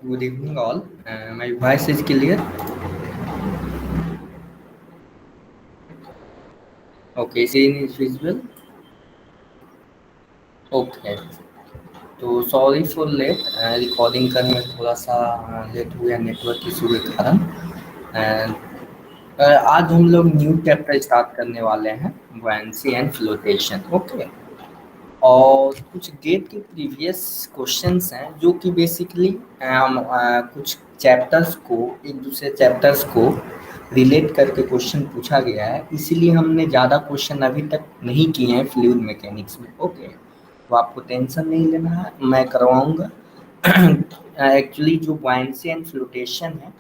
Good evening, all. My voice is clear. Okay, screen is visible. Okay. तो sorry for late recording करने में थोड़ा सा late हुआ नेटवर्क इशू के कारण। And, आज हम लोग न्यू चैप्टर स्टार्ट करने वाले हैं, बुयांसी एंड फ्लोटेशन। ओके। और कुछ गेट के प्रीवियस क्वेश्चंस हैं जो कि बेसिकली हम कुछ चैप्टर्स को एक दूसरे चैप्टर्स को रिलेट करके क्वेश्चन पूछा गया है, इसीलिए हमने ज़्यादा क्वेश्चन अभी तक नहीं किए हैं फ्लूइड मैकेनिक्स में। ओके, तो आपको टेंशन नहीं लेना है, मैं करवाऊंगा। एक्चुअली जो बुयांसी एंड फ्लोटेशन है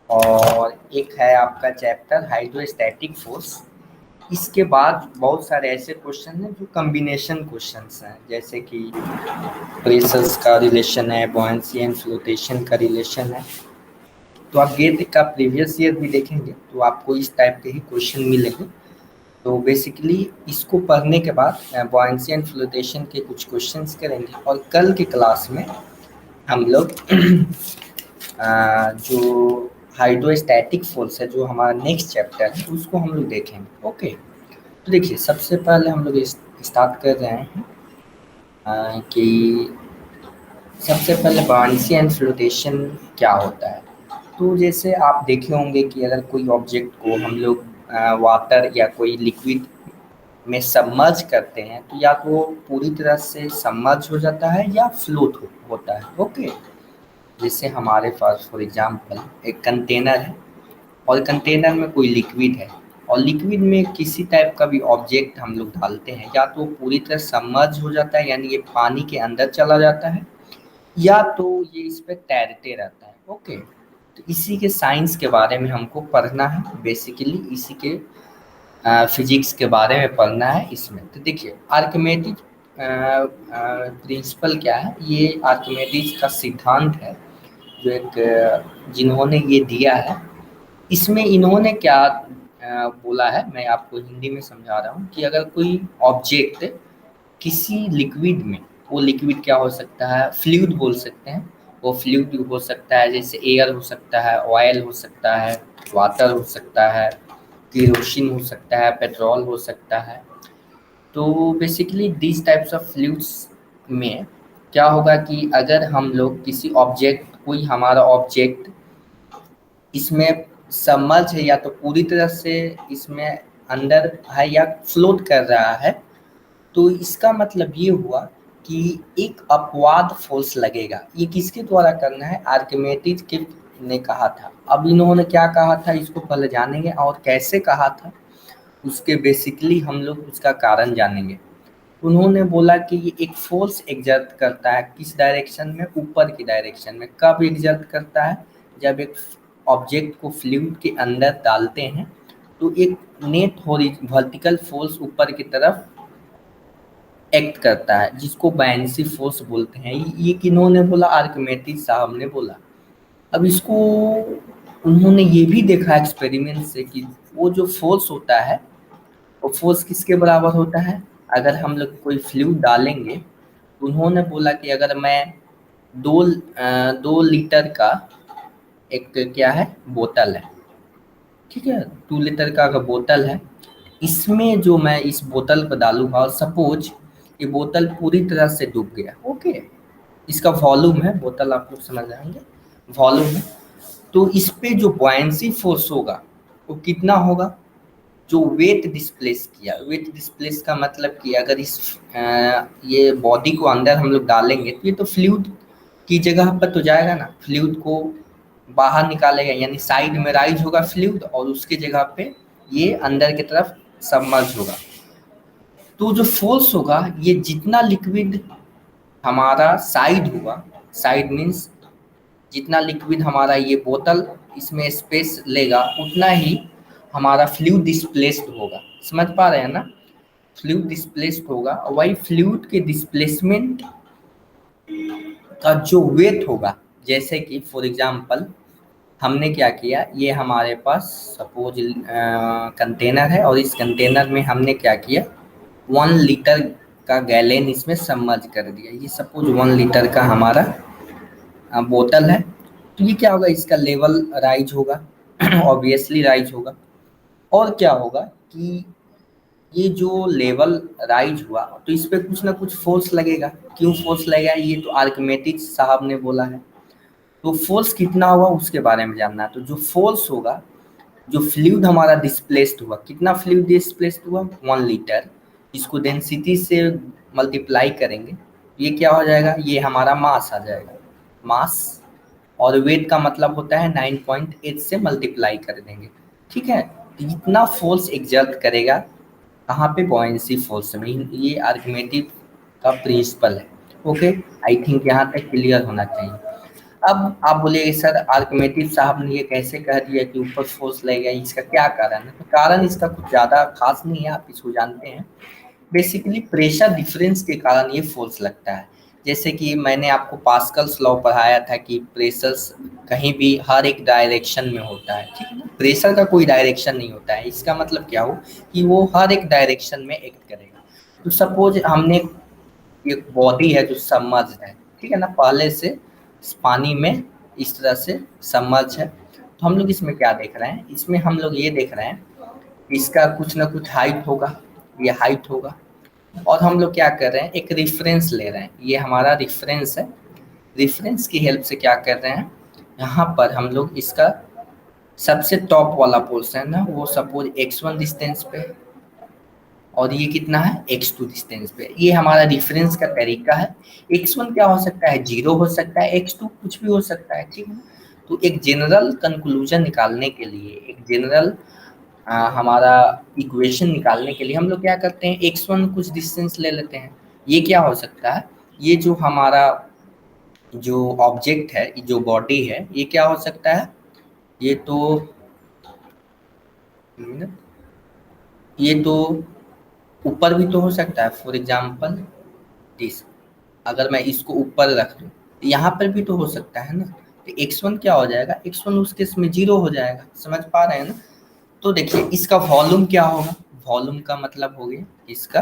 और एक है आपका चैप्टर हाइड्रोस्टैटिक फोर्स। इसके बाद बहुत सारे ऐसे क्वेश्चन हैं जो कॉम्बिनेशन क्वेश्चंस हैं, जैसे कि प्रेशर्स का रिलेशन है, बुयांसी एंड फ्लोटेशन का रिलेशन है। तो आप ये का प्रीवियस ईयर भी देखेंगे तो आपको इस टाइप के ही क्वेश्चन मिलेंगे। तो बेसिकली इसको पढ़ने के बाद बुयांसी एंड फ्लोटेशन के कुछ क्वेश्चंस करेंगे और कल के क्लास में हम लोग जो हाइड्रोस्टैटिक फोर्स है, जो हमारा नेक्स्ट चैप्टर है, उसको हम लोग देखेंगे। ओके, तो देखिए सबसे पहले हम लोग स्टार्ट कर रहे हैं कि सबसे पहले बुयांसी एंड फ्लोटेशन क्या होता है। तो जैसे आप देखे होंगे कि अगर कोई ऑब्जेक्ट को हम लोग वाटर या कोई लिक्विड में सबमर्ज करते हैं तो या तो वो पूरी तरह से सबमर्ज हो जाता है या फ्लोट होता है। ओके, जैसे हमारे पास फॉर एग्जांपल एक कंटेनर है और कंटेनर में कोई लिक्विड है और लिक्विड में किसी टाइप का भी ऑब्जेक्ट हम लोग डालते हैं, या तो पूरी तरह सबमर्ज हो जाता है यानी ये पानी के अंदर चला जाता है, या तो ये इस पे तैरते रहता है। ओके, तो इसी के साइंस के बारे में हमको पढ़ना है, बेसिकली इसी के फिजिक्स के बारे में पढ़ना है इसमें। तो देखिए आर्किमेडिस प्रिंसिपल क्या है, ये आर्किमेडिस का सिद्धांत है जो एक जिन्होंने ये दिया है। इसमें इन्होंने क्या बोला है, मैं आपको हिंदी में समझा रहा हूँ कि अगर कोई ऑब्जेक्ट किसी लिक्विड में, वो लिक्विड क्या हो सकता है, फ्लूइड बोल सकते हैं। वो फ्लूइड हो सकता है जैसे एयर हो सकता है, ऑयल हो सकता है, वाटर हो सकता है, केरोसिन हो सकता है, पेट्रोल हो सकता है। तो basically this types of fluids में क्या होगा कि अगर हम लोग किसी ऑब्जेक्ट, कोई हमारा ऑब्जेक्ट इसमें सबमर्ज है या तो पूरी तरह से इसमें अंदर है या फ्लोट कर रहा है, तो इसका मतलब ये हुआ कि एक अपवाद फोर्स लगेगा। ये किसके द्वारा करना है, आर्किमेडिस के ने कहा था। अब इन्होंने क्या कहा था इसको पहले जानेंगे, और कैसे कहा था उसके बेसिकली हम लोग उसका कारण जानेंगे। उन्होंने बोला कि ये एक फोर्स एग्जर्ट करता है, किस डायरेक्शन में, ऊपर की डायरेक्शन में। कब एग्जर्ट करता है, जब एक ऑब्जेक्ट को फ्लूइड के अंदर डालते हैं तो एक नेट वर्टिकल फोर्स ऊपर की तरफ एक्ट करता है, जिसको बायनेंसी फोर्स बोलते हैं। ये किन्होंने बोला, आर्किमेडिस साहब ने बोला। अब इसको उन्होंने ये भी देखा एक्सपेरिमेंट से कि वो जो फोर्स होता है, वो फोर्स किसके बराबर होता है। अगर हम लोग कोई फ्लूइड डालेंगे तो उन्होंने बोला कि अगर मैं 2 लीटर का एक क्या है बोतल है, ठीक है, 2 लीटर का अगर बोतल है, इसमें जो मैं इस बोतल को डालूंगा और सपोज ये बोतल पूरी तरह से डूब गया। ओके, इसका वॉल्यूम है, बोतल आप लोग समझ जाएंगे, वॉल्यूम है। तो इस पे जो बुयांसी फोर्स होगा वो कितना होगा, जो वेट डिस्प्लेस किया। वेट डिस्प्लेस का मतलब कि अगर ये बॉडी को अंदर हम लोग डालेंगे तो ये तो फ्लूइड की जगह पर तो जाएगा ना, फ्लूइड को बाहर निकालेगा, यानी साइड में राइज होगा फ्लूइड और उसके जगह पे ये अंदर की तरफ सबमर्ज होगा। तो जो फोर्स होगा, ये जितना लिक्विड हमारा साइड होगा, साइड मीन्स जितना लिक्विड हमारा ये बोतल इसमें स्पेस लेगा, उतना ही हमारा फ्लूइड डिस्प्लेस्ड होगा। समझ पा रहे हैं ना, फ्लूइड डिस्प्लेस्ड होगा, और वही फ्लूइड के डिस्प्लेसमेंट का जो वेट होगा, जैसे कि फॉर एग्जांपल हमने क्या किया, ये हमारे पास सपोज कंटेनर है और इस कंटेनर में हमने क्या किया, 1 लीटर का गैलेन इसमें सबमर्ज कर दिया। ये सपोज 1 लीटर का हमारा बोतल है, तो ये क्या होगा, इसका लेवल राइज होगा, ऑब्वियसली राइज होगा। और क्या होगा कि ये जो लेवल राइज हुआ तो इस पे कुछ ना कुछ फोर्स लगेगा। क्यों फोर्स लगेगा, ये तो आर्किमेटिक्स साहब ने बोला है। तो फोर्स कितना हुआ उसके बारे में जानना है। तो जो फोर्स होगा, जो फ्लूइड हमारा डिस्प्लेस्ड हुआ, कितना फ्लूइड डिस्प्लेस्ड हुआ, 1 लीटर। इसको डेंसिटी से मल्टीप्लाई करेंगे, ये क्या हो जाएगा, ये हमारा मास आ जाएगा, मास। और वेट का मतलब होता है 9.8 से मल्टीप्लाई कर देंगे, ठीक है। तो इतना फोर्स एग्जर्ट करेगा कहाँ पे, बॉयंसी फोर्स में। ये आर्किमेटिक का प्रिंसिपल है। ओके, आई थिंक यहाँ तक क्लियर होना चाहिए। अब आप बोलिए सर आर्किमेटिक साहब ने ये कैसे कह दिया कि ऊपर फोर्स लगेगा, इसका क्या कारण है। तो कारण इसका कुछ ज़्यादा खास नहीं है, आप इसको जानते हैं। बेसिकली प्रेशर डिफरेंस के कारण ये फोर्स लगता है। जैसे कि मैंने आपको पास्कल्स लॉ पढ़ाया था कि प्रेशर्स कहीं भी हर एक डायरेक्शन में होता है, ठीक है ना। प्रेशर का कोई डायरेक्शन नहीं होता है, इसका मतलब क्या हो कि वो हर एक डायरेक्शन में एक्ट करेगा। तो सपोज हमने एक बॉडी है जो सबमर्ज है, ठीक है ना, पहले से पानी में इस तरह से सबमर्ज है। तो हम लोग इसमें क्या देख रहे हैं, इसमें हम लोग ये देख रहे हैं इसका कुछ ना कुछ हाइट होगा, ये हाइट होगा। और हम लोग क्या कर रहे हैं, एक रिफरेंस ले रहे हैं, ये हमारा रिफरेंस है। रिफरेंस की हेल्प से क्या कर रहे हैं, यहाँ पर हम लोग इसका सबसे टॉप वाला पोर्शन है ना, वो सपोज x1 डिस्टेंस पे, और ये कितना है x2 डिस्टेंस पे। ये हमारा रिफरेंस का तरीका है। x1 क्या हो सकता है, 0 हो सकता है, x2 कुछ भी हो सकता है, ठीक है ना। तो एक जनरल कंक्लूजन निकालने के लिए, एक जनरल हमारा इक्वेशन निकालने के लिए हम लोग क्या करते हैं, x1 कुछ डिस्टेंस ले लेते हैं। ये क्या हो सकता है, ये जो हमारा जो ऑब्जेक्ट है, जो बॉडी है, ये क्या हो सकता है, ये तो ये तो ऊपर भी तो हो सकता है। फॉर एग्जाम्पल दिस, अगर मैं इसको ऊपर रख दूं तो यहाँ पर भी तो हो सकता है ना। तो x1 क्या हो जाएगा, x1 उस केस में 0 हो जाएगा, समझ पा रहे हैं ना। तो देखिए इसका वॉल्यूम क्या होगा, वॉल्यूम का मतलब हो गया इसका,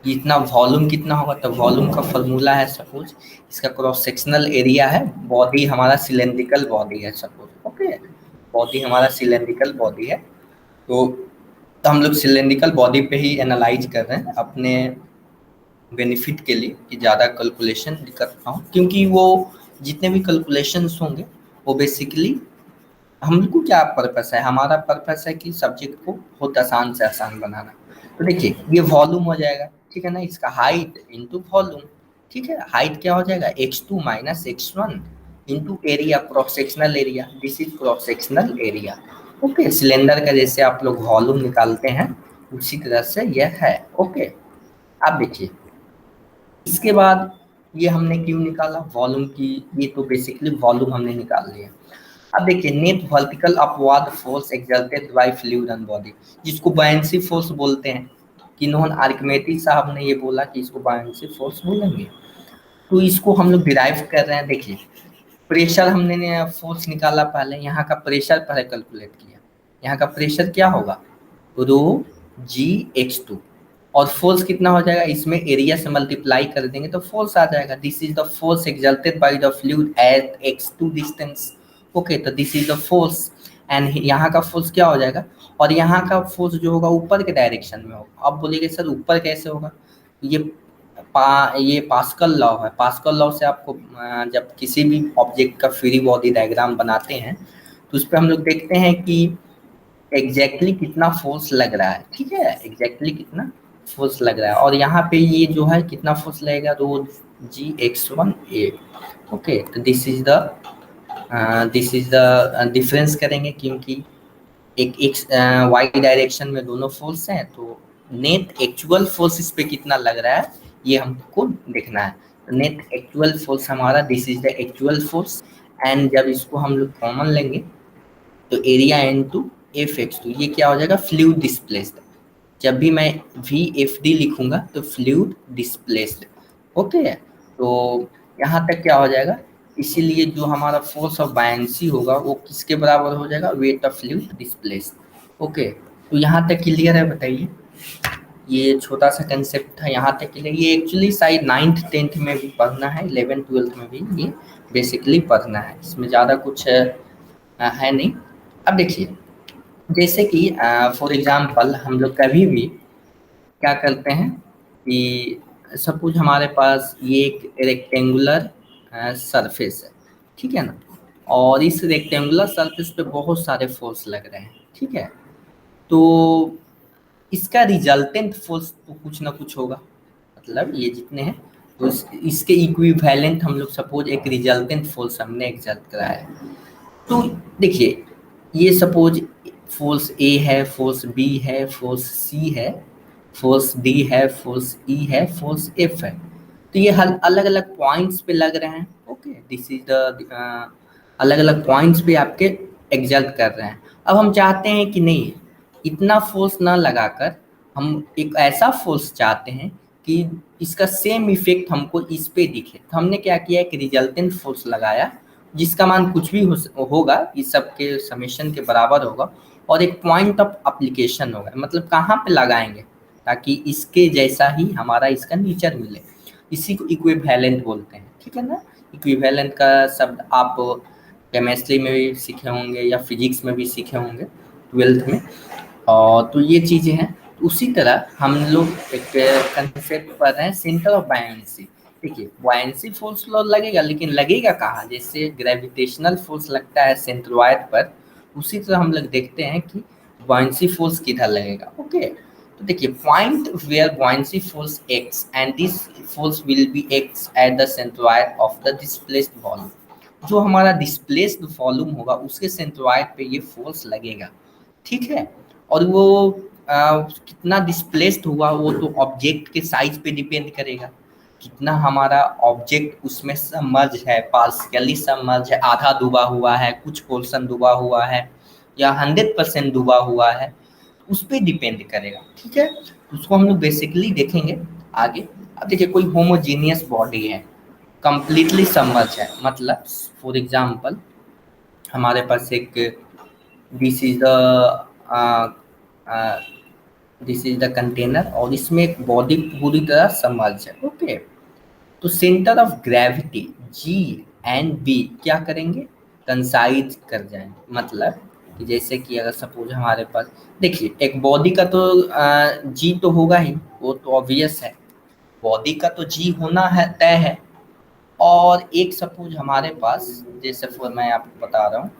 इतना वॉल्यूम कितना होगा। तो वॉल्यूम का फॉर्मूला है, सपोज इसका क्रॉस सेक्शनल एरिया है, बॉडी हमारा सिलेंड्रिकल बॉडी है सपोज, ओके। बॉडी हमारा सिलेंड्रिकल बॉडी है। तो हम लोग सिलेंड्रिकल बॉडी पे ही एनालाइज कर रहे हैं अपने बेनिफिट के लिए, कि ज़्यादा कैलकुलेशन कर पाऊँ, क्योंकि वो जितने भी कैलकुलेशंस होंगे वो बेसिकली हमको क्या पर्पस है, हमारा पर्पस है कि सब्जेक्ट को बहुत आसान से आसान बनाना। तो देखिए ये वॉल्यूम हो जाएगा, ठीक है ना, इसका हाइट इंटू वॉल्यूम, ठीक है। हाइट क्या हो जाएगा, x2 minus x1 into area, cross sectional area, this is cross sectional area. Okay, cylinder का जैसे आप लोग वॉल्यूम निकालते हैं उसी तरह से यह है, ओके। अब देखिए इसके बाद ये हमने क्यों निकाला वॉल्यूम की, ये तो बेसिकली वॉल्यूम हमने निकाल लिया। अब देखिए net vertical upward force exerted bye fluid on body, जिसको बायंसी फोर्स बोलते हैं। किन्होंने, आर्किमेटिस साहब ने ये बोला कि इसको बायंसी फोर्स बोलेंगे। तो इसको हम लोग डिराइव कर रहे हैं। देखिए प्रेशर हमने फोर्स निकाला, पहले यहाँ का प्रेशर पहले कैलकुलेट किया। यहाँ का प्रेशर क्या होगा, रो जी x2, और फोर्स कितना हो जाएगा, इसमें एरिया से मल्टीप्लाई कर देंगे तो फोर्स आ जाएगा। This is the force exerted by the fluid at x2 distance, okay. तो this is the force, and यहाँ का फोर्स क्या हो जाएगा, और यहाँ का फोर्स जो होगा ऊपर के डायरेक्शन में होगा। अब बोलिएगा सर ऊपर कैसे होगा, ये ये पास्कल लॉ है। पास्कल लॉ से आपको जब किसी भी ऑब्जेक्ट का फ्री बॉडी डायग्राम बनाते हैं तो उस पर हम लोग देखते हैं कि एग्जैक्टली कितना फोर्स लग रहा है, ठीक है, एग्जैक्टली कितना फोर्स लग रहा है। और यहाँ पे ये जो है कितना फोर्स लगेगा, रो जी x1 ए, ओके। तो दिस इज द डिफरेंस करेंगे, क्योंकि एक एक्स वाई डायरेक्शन में दोनों फोर्स हैं, तो नेट एक्चुअल फोर्स इस पे कितना लग रहा है ये हमको देखना है। तो नेट एक्चुअल फोर्स हमारा, this is the actual force, and जब इसको हम लोग कॉमन लेंगे तो area into F X two, ये क्या हो जाएगा, फ्लूइड डिस्प्लेस्ड। जब भी मैं वी एफ डी लिखूंगा तो फ्लूइड डिस्प्लेस्ड, ओके। तो यहाँ तक क्या हो जाएगा, इसीलिए जो हमारा फोर्स ऑफ बायंसी होगा वो किसके बराबर हो जाएगा, wait of fluid displaced, okay. तो यहाँ तक क्लियर है, बताइए। ये छोटा सा कंसेप्ट था यहाँ तक के लिए। ये एक्चुअली शायद 9th 10th में भी पढ़ना है, 11th 12th में भी ये बेसिकली पढ़ना है, इसमें ज़्यादा कुछ है नहीं। अब देखिए, जैसे कि फॉर एग्जांपल हम लोग कभी भी क्या करते हैं कि सपोज हमारे पास ये एक रेक्टेंगुलर सरफेस है, ठीक है ना, और इस रेक्टेंगुलर सरफेस पे बहुत सारे फोर्स लग रहे हैं, ठीक है। तो इसका रिजल्टेंट फोर्स तो कुछ ना कुछ होगा, मतलब ये जितने हैं तो इसके इक्विवेलेंट हम लोग सपोज एक रिजल्टेंट फोर्स हमने एग्जर्ट करा है। तो देखिए, ये सपोज फोर्स ए है, फोर्स बी है, फोर्स सी है, फोर्स डी है, फोर्स ई है, फोर्स एफ है। तो ये हर अलग अलग पॉइंट्स पे लग रहे हैं। ओके, दिस इज द अलग अलग पॉइंट्स पे आपके एग्जर्ट कर रहे हैं। अब हम चाहते हैं कि नहीं, इतना फोर्स ना लगाकर हम एक ऐसा फोर्स चाहते हैं कि इसका सेम इफेक्ट हमको इस पे दिखे। तो हमने क्या किया, एक रिजल्टेंट फोर्स लगाया जिसका मान कुछ भी होगा, इस सब के समेशन के बराबर होगा, और एक पॉइंट ऑफ एप्लीकेशन होगा, मतलब कहाँ पे लगाएंगे ताकि इसके जैसा ही हमारा इसका नेचर मिले। इसी को इक्विवेलेंट बोलते हैं, ठीक है ना। इक्विवेलेंट का शब्द आप केमिस्ट्री में भी सीखे होंगे या फिजिक्स में भी सीखे होंगे 12th में। और तो ये चीज़ें हैं। उसी तरह हम लोग एक कंसेप्ट पढ़ रहे हैं, सेंटर ऑफ बायनेंसी। देखिए, बायनेंसी फोर्स लगेगा, लेकिन लगेगा कहाँ, जैसे ग्रेविटेशनल फोर्स लगता है सेंट्रोइड पर, उसी तरह हम लोग देखते हैं कि बायनेंसी फोर्स किधर लगेगा। ओके, तो देखिए, point where buoyancy force X and this force will be X at the centroid of the displaced volume. जो हमारा डिस्प्लेस्ड वॉल्यूम होगा उसके सेंट्रोइड पे ये फोर्स लगेगा, ठीक है। और वो कितना डिस्प्लेस्ड हुआ वो तो ऑब्जेक्ट के साइज पे डिपेंड करेगा, कितना हमारा ऑब्जेक्ट उसमें सबमर्ज है, पार्शियली सबमर्ज है, आधा डूबा हुआ है, कुछ पोर्शन डूबा हुआ है, या 100% डूबा हुआ है, उस पर डिपेंड करेगा, ठीक है। उसको हम लोग बेसिकली देखेंगे आगे। अब देखिए, कोई होमोजीनियस बॉडी है, कंप्लीटली सबमर्ज है, मतलब फॉर एग्जांपल हमारे पास एक this is the this is the container, और इसमें एक बॉडी पूरी तरह सबमर्ज है। ओके, तो centre of gravity G and B क्या करेंगे, कंसाइज कर जाएंगे। मतलब कि जैसे कि अगर सपोज हमारे पास, देखिए, एक बॉडी का तो जी तो होगा ही, वो तो ऑब्वियस है, बॉडी का तो जी होना है, तय है। और एक सपोज हमारे पास, जैसे फॉर मैं आपको बता रहा हूँ,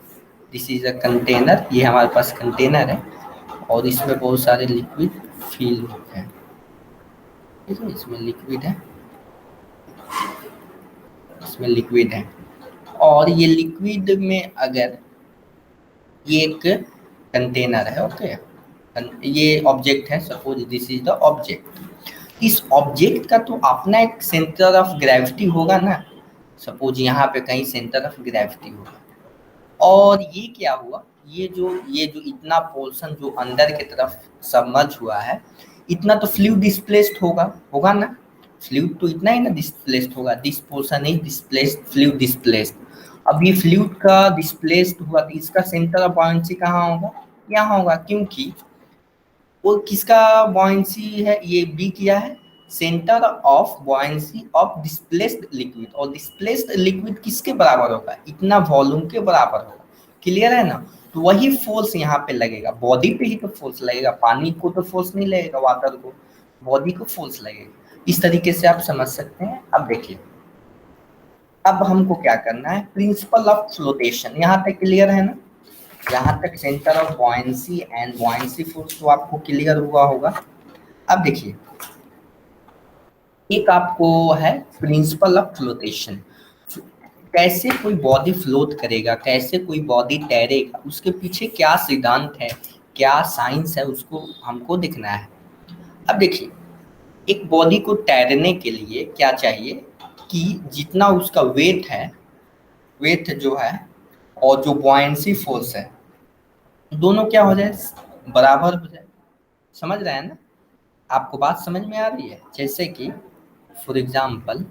दिस इज अ कंटेनर, ये हमारे पास कंटेनर है और इसमें बहुत सारे लिक्विड फील हैं, ठीक है, इसमें लिक्विड है, इसमें लिक्विड है। और ये लिक्विड में अगर ये एक कंटेनर है, ओके, ये ऑब्जेक्ट है, suppose this is the object. इस ऑब्जेक्ट का तो अपना एक सेंटर ऑफ ग्रेविटी होगा ना, सपोज यहाँ पे कहीं सेंटर ऑफ ग्रेविटी होगा। और ये क्या हुआ, ये जो इतना पोर्शन जो अंदर की तरफ सबमर्ज हुआ है, इतना तो फ्लूइड डिस्प्लेस्ड होगा, होगा ना, फ्लूइड तो इतना ही ना डिस्प्लेस्ड होगा, this portion is displaced, fluid displaced. अब ये फ्लूइड का डिस्प्लेस्ड हुआ तो इसका सेंटर ऑफ बाउंसी कहाँ होगा, यहाँ होगा, क्योंकि वो किसका बॉयंसी है, ये बी किया है, centre of buoyancy of displaced liquid. और डिस्प्लेस्ड लिक्विड किसके बराबर होगा, इतना वॉल्यूम के बराबर होगा, क्लियर है ना। तो वही फोर्स यहाँ पे लगेगा, बॉडी पे ही तो फोर्स लगेगा, पानी को तो फोर्स नहीं लगेगा, वाटर को, बॉडी को फोर्स लगेगा। इस तरीके से आप समझ सकते हैं। अब देखिए, अब हमको क्या करना है, प्रिंसिपल ऑफ फ्लोटेशन, यहाँ तक क्लियर है ना। यहाँ तक centre of buoyancy and buoyancy force तो आपको क्लियर हुआ होगा। अब देखिए, एक आपको है प्रिंसिपल ऑफ फ्लोटेशन, कैसे कोई बॉडी फ्लोट करेगा, कैसे कोई बॉडी तैरेगा, उसके पीछे क्या सिद्धांत है, क्या साइंस है, उसको हमको देखना है। अब देखिए, एक बॉडी को तैरने के लिए क्या चाहिए कि जितना उसका वेट है, वेट जो है, और जो बॉयंसी फोर्स है, दोनों क्या हो जाए, बराबर हो जाए। समझ रहे हैं ना, आपको बात समझ में आ रही है। जैसे कि फॉर एग्जांपल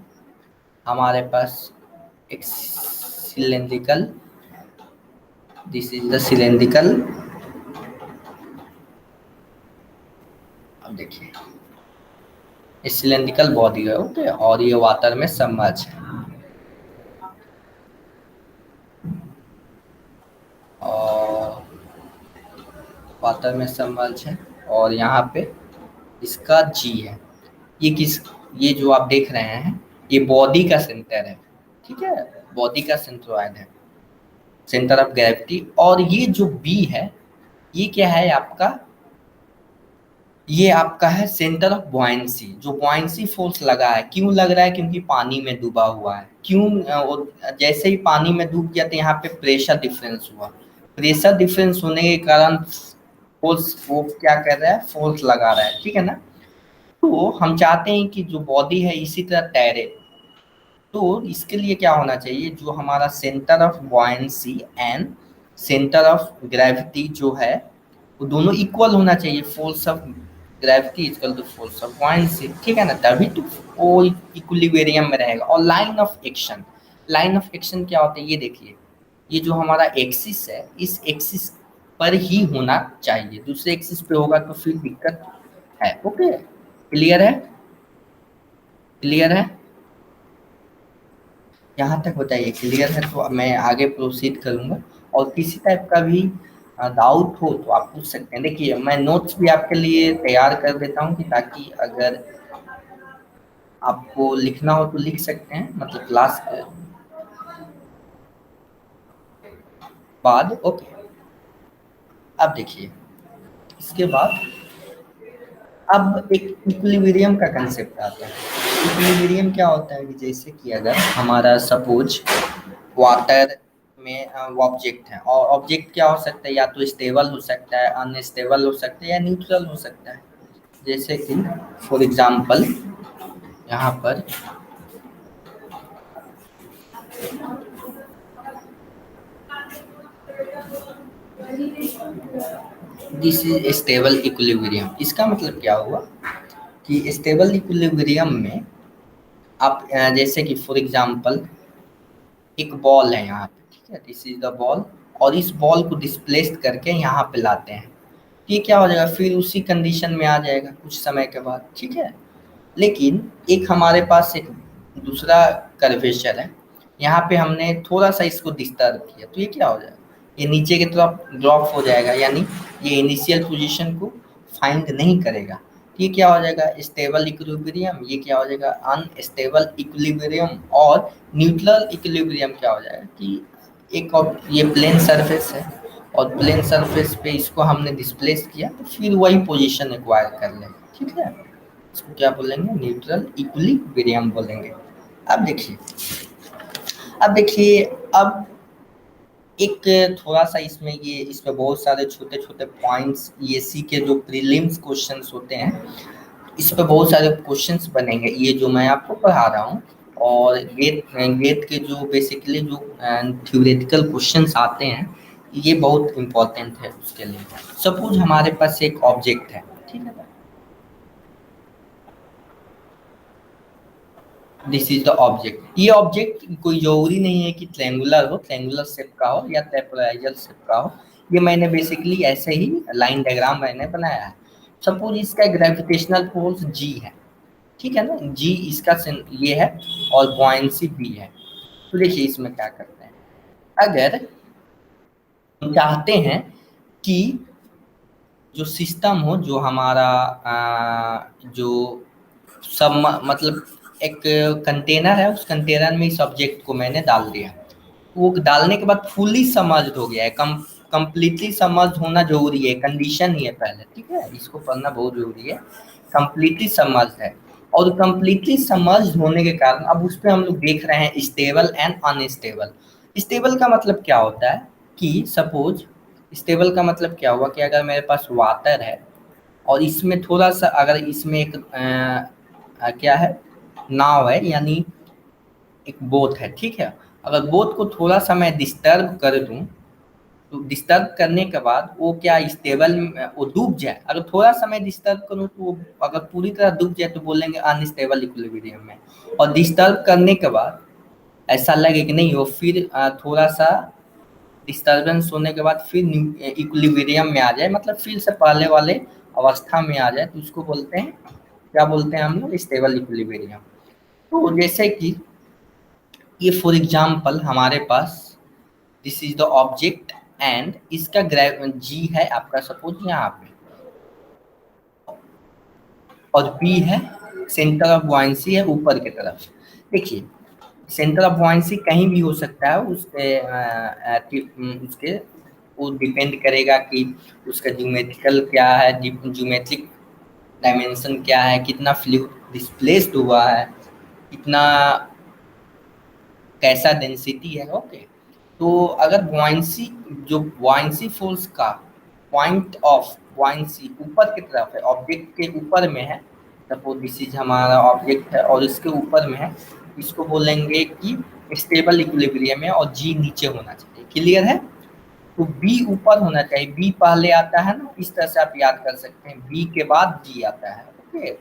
हमारे पास एक cylindrical, this is the cylindrical, अब देखिए सिलेंड्रिकल बॉडी है, ओके, और ये वाटर में सबमर्ज है। और वाटर में सबमर्ज है, और यहाँ पे इसका जी है। ये किस, ये जो आप देख रहे हैं ये बॉडी का सेंटर है, ठीक है, बॉडी का सेंट्रोइड है, सेंटर ऑफ ग्रेविटी। और ये जो बी है ये क्या है आपका, ये आपका है सेंटर ऑफ बॉयंसी। जो बॉयंसी फोर्स लगा है, क्यों लग रहा है, क्योंकि पानी में डूबा हुआ है। क्यों जैसे ही पानी में डूब गया तो यहाँ पे प्रेशर डिफरेंस हुआ, प्रेशर डिफरेंस होने के कारण फोर्स, वो क्या कर रहा है, फोर्स लगा रहा है, ठीक है ना। तो हम चाहते हैं कि जो बॉडी है इसी तरह तैरे, तो इसके लिए क्या होना चाहिए, जो हमारा centre of buoyancy and centre of gravity जो है वो दोनों इक्वल होना चाहिए। Force of gravity equal to force of buoyancy, ठीक है ना, तभी तो वो इक्विलिब्रियम में रहेगा। और line of action, line of action क्या होता है, ये देखिए, ये जो हमारा एक्सिस है इस एक्सिस पर ही होना चाहिए, दूसरे एक्सिस पे होगा तो फिर दिक्कत है। ओके, क्लियर है, क्लियर है, यहाँ तक बताइए क्लियर है, तो मैं आगे प्रोसीड करूँगा। और किसी टाइप का भी डाउट हो तो आप पूछ सकते हैं। देखिए मैं नोट्स भी आपके लिए तैयार कर देता हूँ कि ताकि अगर आपको लिखना हो तो लिख सकते हैं, मतलब क्लास के बाद। ओके, अब देखिए इसके बाद अब एक इक्विलिब्रियम का कंसेप्ट आता है। इक्विलिब्रियम क्या होता है कि जैसे कि अगर हमारा सपोज वाटर में ऑब्जेक्ट है, और ऑब्जेक्ट क्या हो सकता है, या तो स्टेबल हो सकता है, अनस्टेबल हो सकता है, या न्यूट्रल हो सकता है। जैसे कि फॉर एग्जांपल यहाँ पर दिस इज स्टेबल इक्विलिब्रियम। इसका मतलब क्या हुआ कि स्टेबल इक्विलिब्रियम में आप जैसे कि फॉर एग्जांपल एक बॉल है यहाँ पे, ठीक है, दिस इज द बॉल, और इस बॉल को डिस्प्लेस करके यहाँ पे लाते हैं, ये क्या हो जाएगा, फिर उसी कंडीशन में आ जाएगा कुछ समय के बाद, ठीक है। लेकिन एक हमारे पास एक दूसरा कर्वेचर है, यहाँ पे हमने थोड़ा सा इसको डिस्टर्ब किया तो ये क्या हो जाएगा, ये नीचे की तरफ ड्रॉप हो जाएगा, यानी ये इनिशियल पोजीशन को फाइंड नहीं करेगा। तो ये क्या हो जाएगा, स्टेबल इक्विलिब्रियम, ये क्या हो जाएगा, अनस्टेबल इक्विलिब्रियम। और न्यूट्रल इक्विलिब्रियम क्या हो जाएगा कि एक और ये प्लेन सरफेस है, और प्लेन सरफेस पे इसको हमने डिस्प्लेस किया तो फिर वही पोजीशन एक्वायर कर लेगा, ठीक है। इसको क्या बोलेंगे, न्यूट्रल इक्विलिब्रियम बोलेंगे। अब देखिए, अब देखिए, अब एक थोड़ा सा इसमें ये, इसमें बहुत सारे छोटे छोटे पॉइंट्स, ये सी के जो प्रीलिम्स क्वेश्चंस होते हैं इस पे बहुत सारे क्वेश्चंस बनेंगे, ये जो मैं आपको पढ़ा रहा हूँ। और गेट गेट के जो बेसिकली जो थ्योरेटिकल क्वेश्चंस आते हैं ये बहुत इंपॉर्टेंट है उसके लिए। सपोज हमारे पास एक ऑब्जेक्ट है, ठीक है, दिस इज द ऑब्जेक्ट। ये ऑब्जेक्ट कोई जरूरी नहीं है कि ट्रायंगुलर हो, ट्रायंगुलर शेप का हो या ट्रापेजोइडल शेप का हो, ये मैंने बेसिकली ऐसे ही लाइन डायग्राम मैंने बनाया है। सपोज इसका ग्रेविटेशनल फोर्स जी है, ठीक है ना, जी इसका ये है, और बॉयंसी बी है। तो देखिए इसमें क्या करते हैं, अगर हम चाहते हैं कि जो सिस्टम हो, जो हमारा जो सब मतलब एक कंटेनर है, उस कंटेनर में इस ऑब्जेक्ट को मैंने डाल दिया, वो डालने के बाद फुली समर्ज्ड हो गया है, कंप्लीटली समर्ज्ड होना जरूरी है, कंडीशन ही है पहले, ठीक है, इसको पढ़ना बहुत जरूरी है। कंप्लीटली समर्ज्ड है, और कंप्लीटली समर्ज्ड होने के कारण अब उस पर हम लोग देख रहे हैं स्टेबल एंड अनस्टेबल। स्टेबल का मतलब क्या होता है कि सपोज, स्टेबल का मतलब क्या हुआ कि अगर मेरे पास वाटर है और इसमें थोड़ा सा, अगर इसमें एक क्या है, नाव है, यानी एक बोट है, ठीक है, अगर बोट को थोड़ा सा मैं डिस्टर्ब कर दूं तो डिस्टर्ब करने के बाद वो क्या स्टेबल, वो डूब जाए। अगर थोड़ा सा मैं डिस्टर्ब करूं तो वो अगर पूरी तरह डूब जाए तो बोलेंगे अनस्टेबल इक्विलिब्रियम में। और डिस्टर्ब करने के बाद ऐसा लगे कि नहीं वो फिर थोड़ा सा डिस्टर्बेंस होने के बाद फिर इक्विलिब्रियम में आ जाए, मतलब फिर से पहले वाले अवस्था में आ जाए, तो उसको बोलते हैं क्या बोलते हैं हम लोग, स्टेबल इक्विलिब्रियम। तो जैसे कि ये फॉर एग्जांपल हमारे पास this is the object and इसका जी है आपका सपोज यहाँ पे, और बी है सेंटर ऑफ बुआंसी है ऊपर की तरफ। देखिए सेंटर ऑफ बुआंसी कहीं भी हो सकता है, उसके वो डिपेंड करेगा कि उसका ज्योमेट्रिकल क्या है, ज्योमेट्रिक डायमेंशन क्या है, कितना फ्लूइड डिस्प्लेस्ड हुआ है, कितना कैसा डेंसिटी है। ओके, तो अगर बुआंसी, जो बुआंसी फोर्स का पॉइंट ऑफ बुआंसी ऊपर की तरफ है, ऑब्जेक्ट के ऊपर में है, सपोज दिस इज हमारा ऑब्जेक्ट है और इसके ऊपर में है, इसको बोलेंगे कि स्टेबल इक्विलिब्रियम है और जी नीचे होना चाहिए। क्लियर है? तो बी ऊपर होना चाहिए, बी पहले आता है ना, इस तरह से आप याद कर सकते हैं, बी के बाद जी आता है। ओके,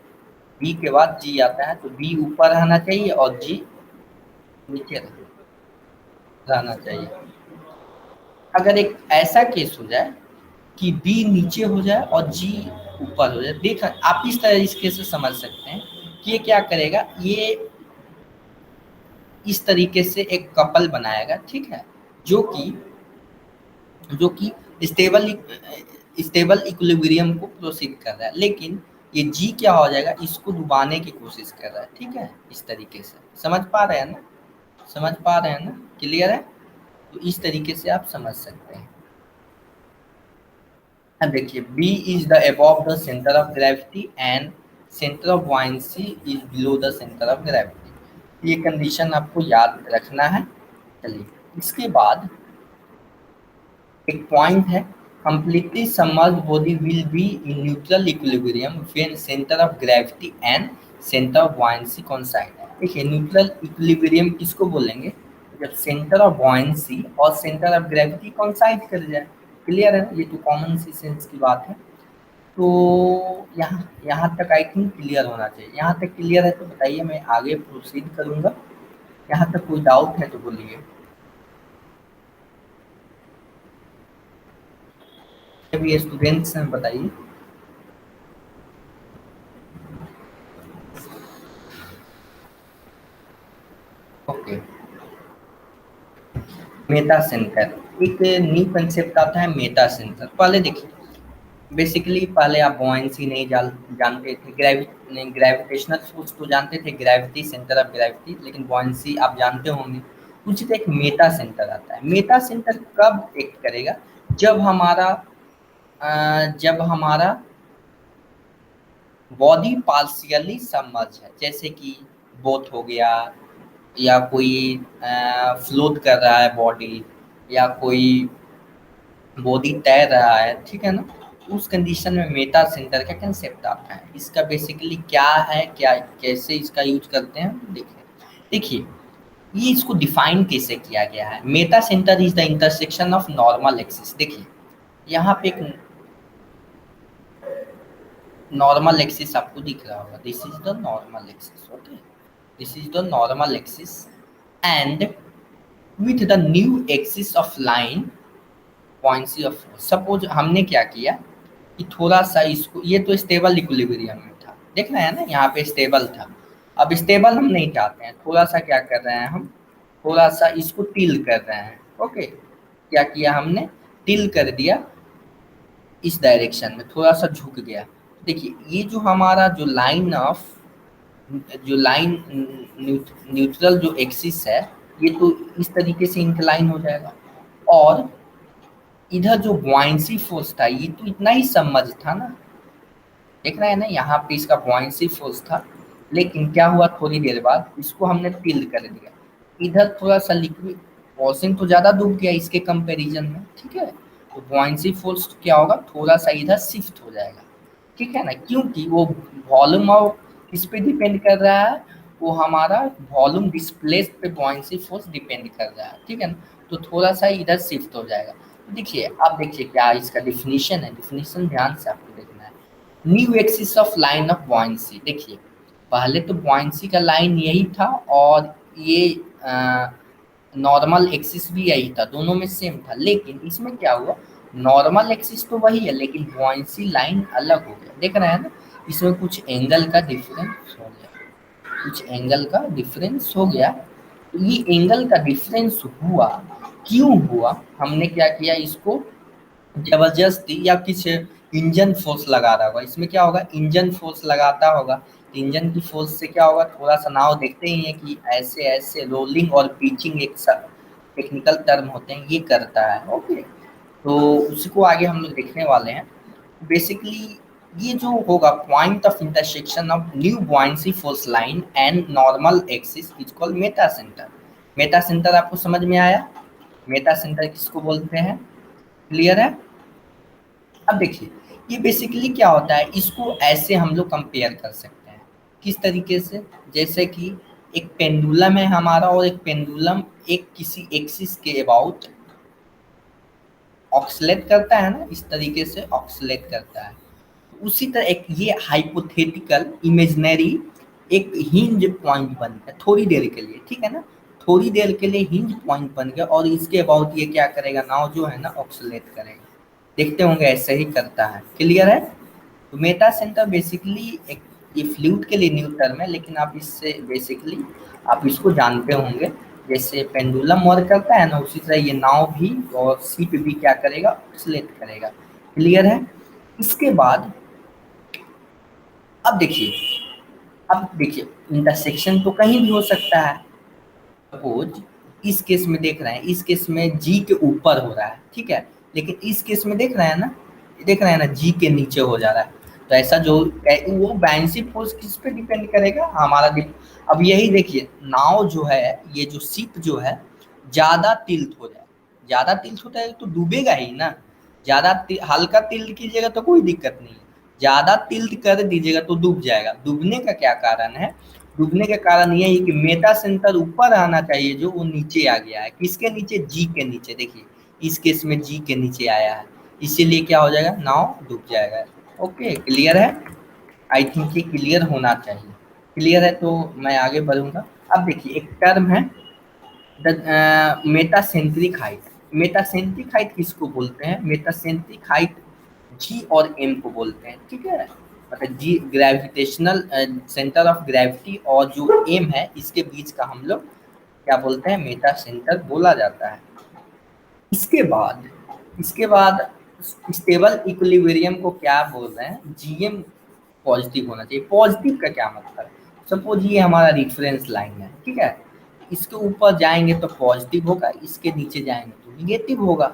बी के बाद जी आता है, तो बी ऊपर रहना चाहिए और जी नीचे रहना चाहिए। अगर एक ऐसा केस हो जाए कि बी नीचे हो जाए और जी ऊपर हो जाए, देख आप इस तरह इस केस से समझ सकते हैं कि ये क्या करेगा, ये इस तरीके से एक कपल बनाएगा, ठीक है, जो कि जो कि स्टेबल स्टेबल इक्विलिब्रियम को प्रोसीड कर रहा है, लेकिन ये जी क्या हो जाएगा, इसको डुबाने की कोशिश कर रहा है। ठीक है, इस तरीके से समझ पा रहे हैं ना, समझ पा रहे हैं ना, क्लियर है? तो इस तरीके से आप समझ सकते हैं। अब देखिए B is the above the centre of gravity and centre of buoyancy is below the centre of gravity. ये कंडीशन आपको याद रखना है। चलिए इसके बाद एक पॉइंट है, completely submerged body will be in neutral equilibrium when center of gravity and center of buoyancy coincide। देखिए न्यूट्रल इक्विलिब्रियम किसको बोलेंगे, जब सेंटर ऑफ बुआंसी और सेंटर ऑफ ग्रेविटी कॉन्साइड कर जाए। क्लियर है ना, ये तो कॉमन सी सेंस की बात है। तो यहाँ यहाँ तक आई थिंक क्लियर होना चाहिए। यहाँ तक क्लियर है तो बताइए, मैं आगे प्रोसीड करूँगा। यहाँ तक कोई डाउट है तो बोलिए। अभी स्टूडेंट्स हैं, बताइए। ओके, मेटा सेंटर एक न्यू कंसेप्ट आता है, मेटा सेंटर। पहले देखिए बेसिकली पहले आप बुआंसी नहीं जानते थे, ग्रेविटेशनल फोर्स तो जानते थे, ग्रेविटी सेंटर ऑफ ग्रेविटी, लेकिन बुआंसी आप जानते होंगे। कुछ तो एक मेटा सेंटर आता है। मेटा सेंटर कब एक्ट करेगा, जब हमारा बॉडी पार्शियली सबमर्ज है, जैसे कि बोथ हो गया, या कोई फ्लोट कर रहा है बॉडी, या कोई बॉडी तैर रहा है, ठीक है ना, उस कंडीशन में मेटा सेंटर का कंसेप्ट आता है। इसका बेसिकली क्या है, क्या कैसे इसका यूज करते हैं, देखिए ये इसको डिफाइन कैसे किया गया है। Meta centre is the intersection of normal axis. देखिए यहाँ पे एक नॉर्मल एक्सिस आपको दिख रहा होगा, this is the normal axis. Okay, this is the normal axis and with the new axis of line buoyancy of force. Suppose हमने क्या किया कि थोड़ा सा इसको, ये तो स्टेबल इक्विलिब्रियम में था, देख रहे हैं ना, यहाँ पे स्टेबल था। अब स्टेबल हम नहीं चाहते हैं, थोड़ा सा क्या कर रहे हैं हम, थोड़ा सा इसको टिल कर रहे हैं। ओके, क्या किया हमने, टिल कर दिया इस डायरेक्शन में, थोड़ा सा झुक गया। देखिए ये जो हमारा जो लाइन ऑफ, जो लाइन न्यूट्रल जो एक्सिस है, ये तो इस तरीके से इंक्लाइन हो जाएगा, और इधर जो बुआंसी फोर्स था ये तो इतना ही समझ था ना, देख रहे हैं ना, यहाँ पे इसका बुआंसी फोर्स था, लेकिन क्या हुआ थोड़ी देर बाद इसको हमने टिल्ट कर दिया, इधर थोड़ा सा लिक्विड वॉशिंग तो ज़्यादा डूब गया इसके कंपैरिजन में, ठीक है, तो बुआंसी फोर्स क्या होगा, थोड़ा सा इधर शिफ्ट हो जाएगा, ठीक है ना, क्योंकि वो वॉल्यूम और किस पे डिपेंड कर रहा है, वो हमारा वॉल्यूम डिस्प्लेस पे बुआंसी फोर्स डिपेंड कर रहा है, ठीक है ना, तो थोड़ा सा इधर शिफ्ट हो जाएगा। तो देखिए अब देखिए क्या इसका डिफिनीशन है, डिफिनीशन ध्यान से आपको देखना है। New axis of line of buoyancy. देखिए पहले तो बुआंसी का लाइन यही था और ये नॉर्मल एक्सिस भी यही था, दोनों में सेम था, लेकिन इसमें क्या हुआ, नॉर्मल एक्सिस तो वही है लेकिन बुआंसी लाइन अलग हो गया, देख रहे हैं ना, इसमें कुछ एंगल का डिफरेंस हो गया, कुछ एंगल का डिफरेंस हो गया। तो ये एंगल का डिफरेंस हुआ, क्यों हुआ? हमने क्या किया, इसको जबरदस्ती या किसी इंजन फोर्स लगा रहा होगा। इसमें क्या होगा, इंजन फोर्स लगाता होगा, तो इंजन की फोर्स से क्या होगा, थोड़ा सा नाव देखते ही है कि ऐसे ऐसे रोलिंग और पिचिंग एक टेक्निकल टर्म होते हैं, ये करता है। ओके, तो उसको आगे हम लोग देखने वाले हैं। बेसिकली ये जो होगा, point of intersection of new buoyancy force line and normal axis is called Meta centre. Meta centre आपको समझ में आया? मेटा सेंटर किसको बोलते हैं? क्लियर है? अब देखिए, ये बेसिकली क्या होता है, इसको ऐसे हम लोग कंपेयर कर सकते हैं। किस तरीके से? जैसे कि एक पेंडुलम है हमारा, और एक पेंडुलम एक किसी एक्सिस के अबाउट ऑक्सीलेट करता है ना, इस तरीके से ऑक्सीलेट करता है। उसी तरह एक ये हाइपोथेटिकल इमेजिनरी एक हिंज पॉइंट बन गया थोड़ी देर के लिए, ठीक है ना, थोड़ी देर के लिए हिंज पॉइंट बन गया, और इसके अबाउट ये क्या करेगा, नाव जो है ना ऑक्सीलेट करेगा। देखते होंगे ऐसे ही करता है। क्लियर है? तो मेटा सेंटर बेसिकली एक, ये फ्लूइड के लिए न्यू टर्म है, लेकिन आप इससे बेसिकली आप इसको जानते होंगे। जैसे पेंडुलम वर्क करता है ना, उसी तरह ये नाव भी और शिप भी क्या करेगा, ऑक्सीलेट करेगा। क्लियर है? इसके बाद अब देखिए, अब देखिए, इंटरसेक्शन तो कहीं भी हो सकता है। सपोज इस केस में देख रहे हैं, इस केस में जी के ऊपर हो रहा है, ठीक है, लेकिन इस केस में देख रहे हैं ना, देख रहे हैं ना, जी के नीचे हो जा रहा है। तो ऐसा जो वो बायनसी फोर्स किस पे डिपेंड करेगा, हमारा अब यही देखिए, नाव जो है, ये जो शिप जो है, ज्यादा टिल्ट हो जाए, ज्यादा टिल्ट होता है तो डूबेगा ही ना। ज्यादा हल्का टिल्ट कीजिएगा तो कोई दिक्कत नहीं है, ज्यादा टिल्ट कर दीजिएगा तो डूब जाएगा। डूबने का क्या कारण है? डूबने का कारण ये है कि मेटा सेंटर ऊपर आना चाहिए, जो वो नीचे आ गया है। किसके नीचे? जी के नीचे। देखिए इस केस में जी के नीचे आया है, इसीलिए क्या हो जाएगा, नाव डूब जाएगा। ओके, क्लियर है? आई थिंक ये क्लियर होना चाहिए। क्लियर है? तो मैं आगे बढ़ूंगा। अब देखिए, एक टर्म है the metacentric height. Metacentric height किसको बोलते हैं? मेटासेंट्रिक हाइट जी और एम को बोलते हैं, ठीक है। मतलब जी ग्रेविटेशनल सेंटर ऑफ ग्रेविटी, और जो एम है इसके बीच का हम लोग क्या बोलते हैं, मेटा सेंटर बोला जाता है। इसके बाद स्टेबल इक्विलिब्रियम को क्या बोल रहे हैं, जीएम पॉजिटिव होना चाहिए। पॉजिटिव का क्या मतलब है? सपोज ये हमारा रिफरेंस लाइन है, ठीक है, इसके ऊपर जाएंगे तो पॉजिटिव होगा, इसके नीचे जाएंगे तो निगेटिव होगा।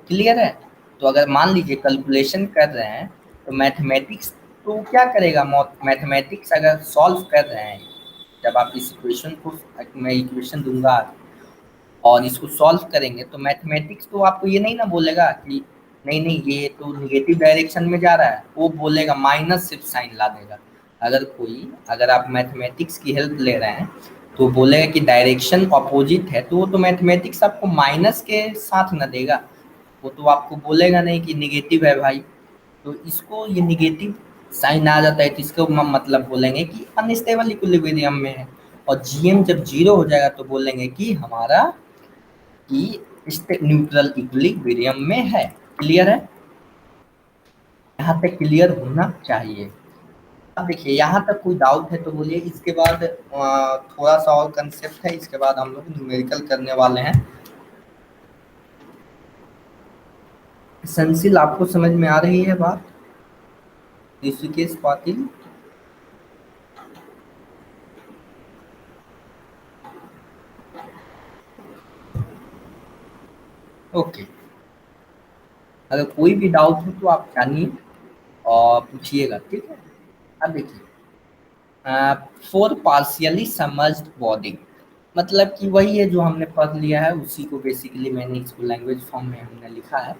क्लियर है? तो अगर मान लीजिए कैलकुलेशन कर रहे हैं, तो मैथमेटिक्स तो क्या करेगा, मैथमेटिक्स अगर सॉल्व कर रहे हैं, जब आप इस इक्वेशन को, मैं इक्वेशन दूंगा और इसको सॉल्व करेंगे, तो मैथमेटिक्स तो आपको ये नहीं ना बोलेगा कि नहीं नहीं ये तो निगेटिव डायरेक्शन में जा रहा है, वो बोलेगा माइनस सिर्फ साइन ला देगा। अगर आप मैथमेटिक्स की हेल्प ले रहे हैं, तो बोलेगा कि डायरेक्शन अपोजिट है, तो वो तो मैथमेटिक्स आपको माइनस के साथ ना देगा, वो तो आपको बोलेगा नहीं कि निगेटिव है भाई। तो इसको ये निगेटिव साइन आ जाता है, तो इसको मतलब बोलेंगे कि अनस्टेबल इक्विलिब्रियम में है। और जीएम जब जीरो हो जाएगा तो बोलेंगे कि हमारा कि न्यूट्रल इक्विलिब्रियम में है। क्लियर है? यहाँ तक क्लियर होना चाहिए। अब देखिए, यहाँ तक कोई डाउट है तो बोलिए। इसके बाद थोड़ा सा और कंसेप्ट है, इसके बाद हम लोग न्यूमेरिकल करने वाले हैं। संसिल आपको समझ में आ रही है बात? ऋषिकेश पाटिल? ओके, अगर कोई भी डाउट हो तो आप जानिए और पूछिएगा, ठीक है। अब देखिए, फोर पार्शियली समझ्ड बॉडी, मतलब कि वही है जो हमने पढ़ लिया है, उसी को बेसिकली मैंने इसको लैंग्वेज फॉर्म में हमने लिखा है।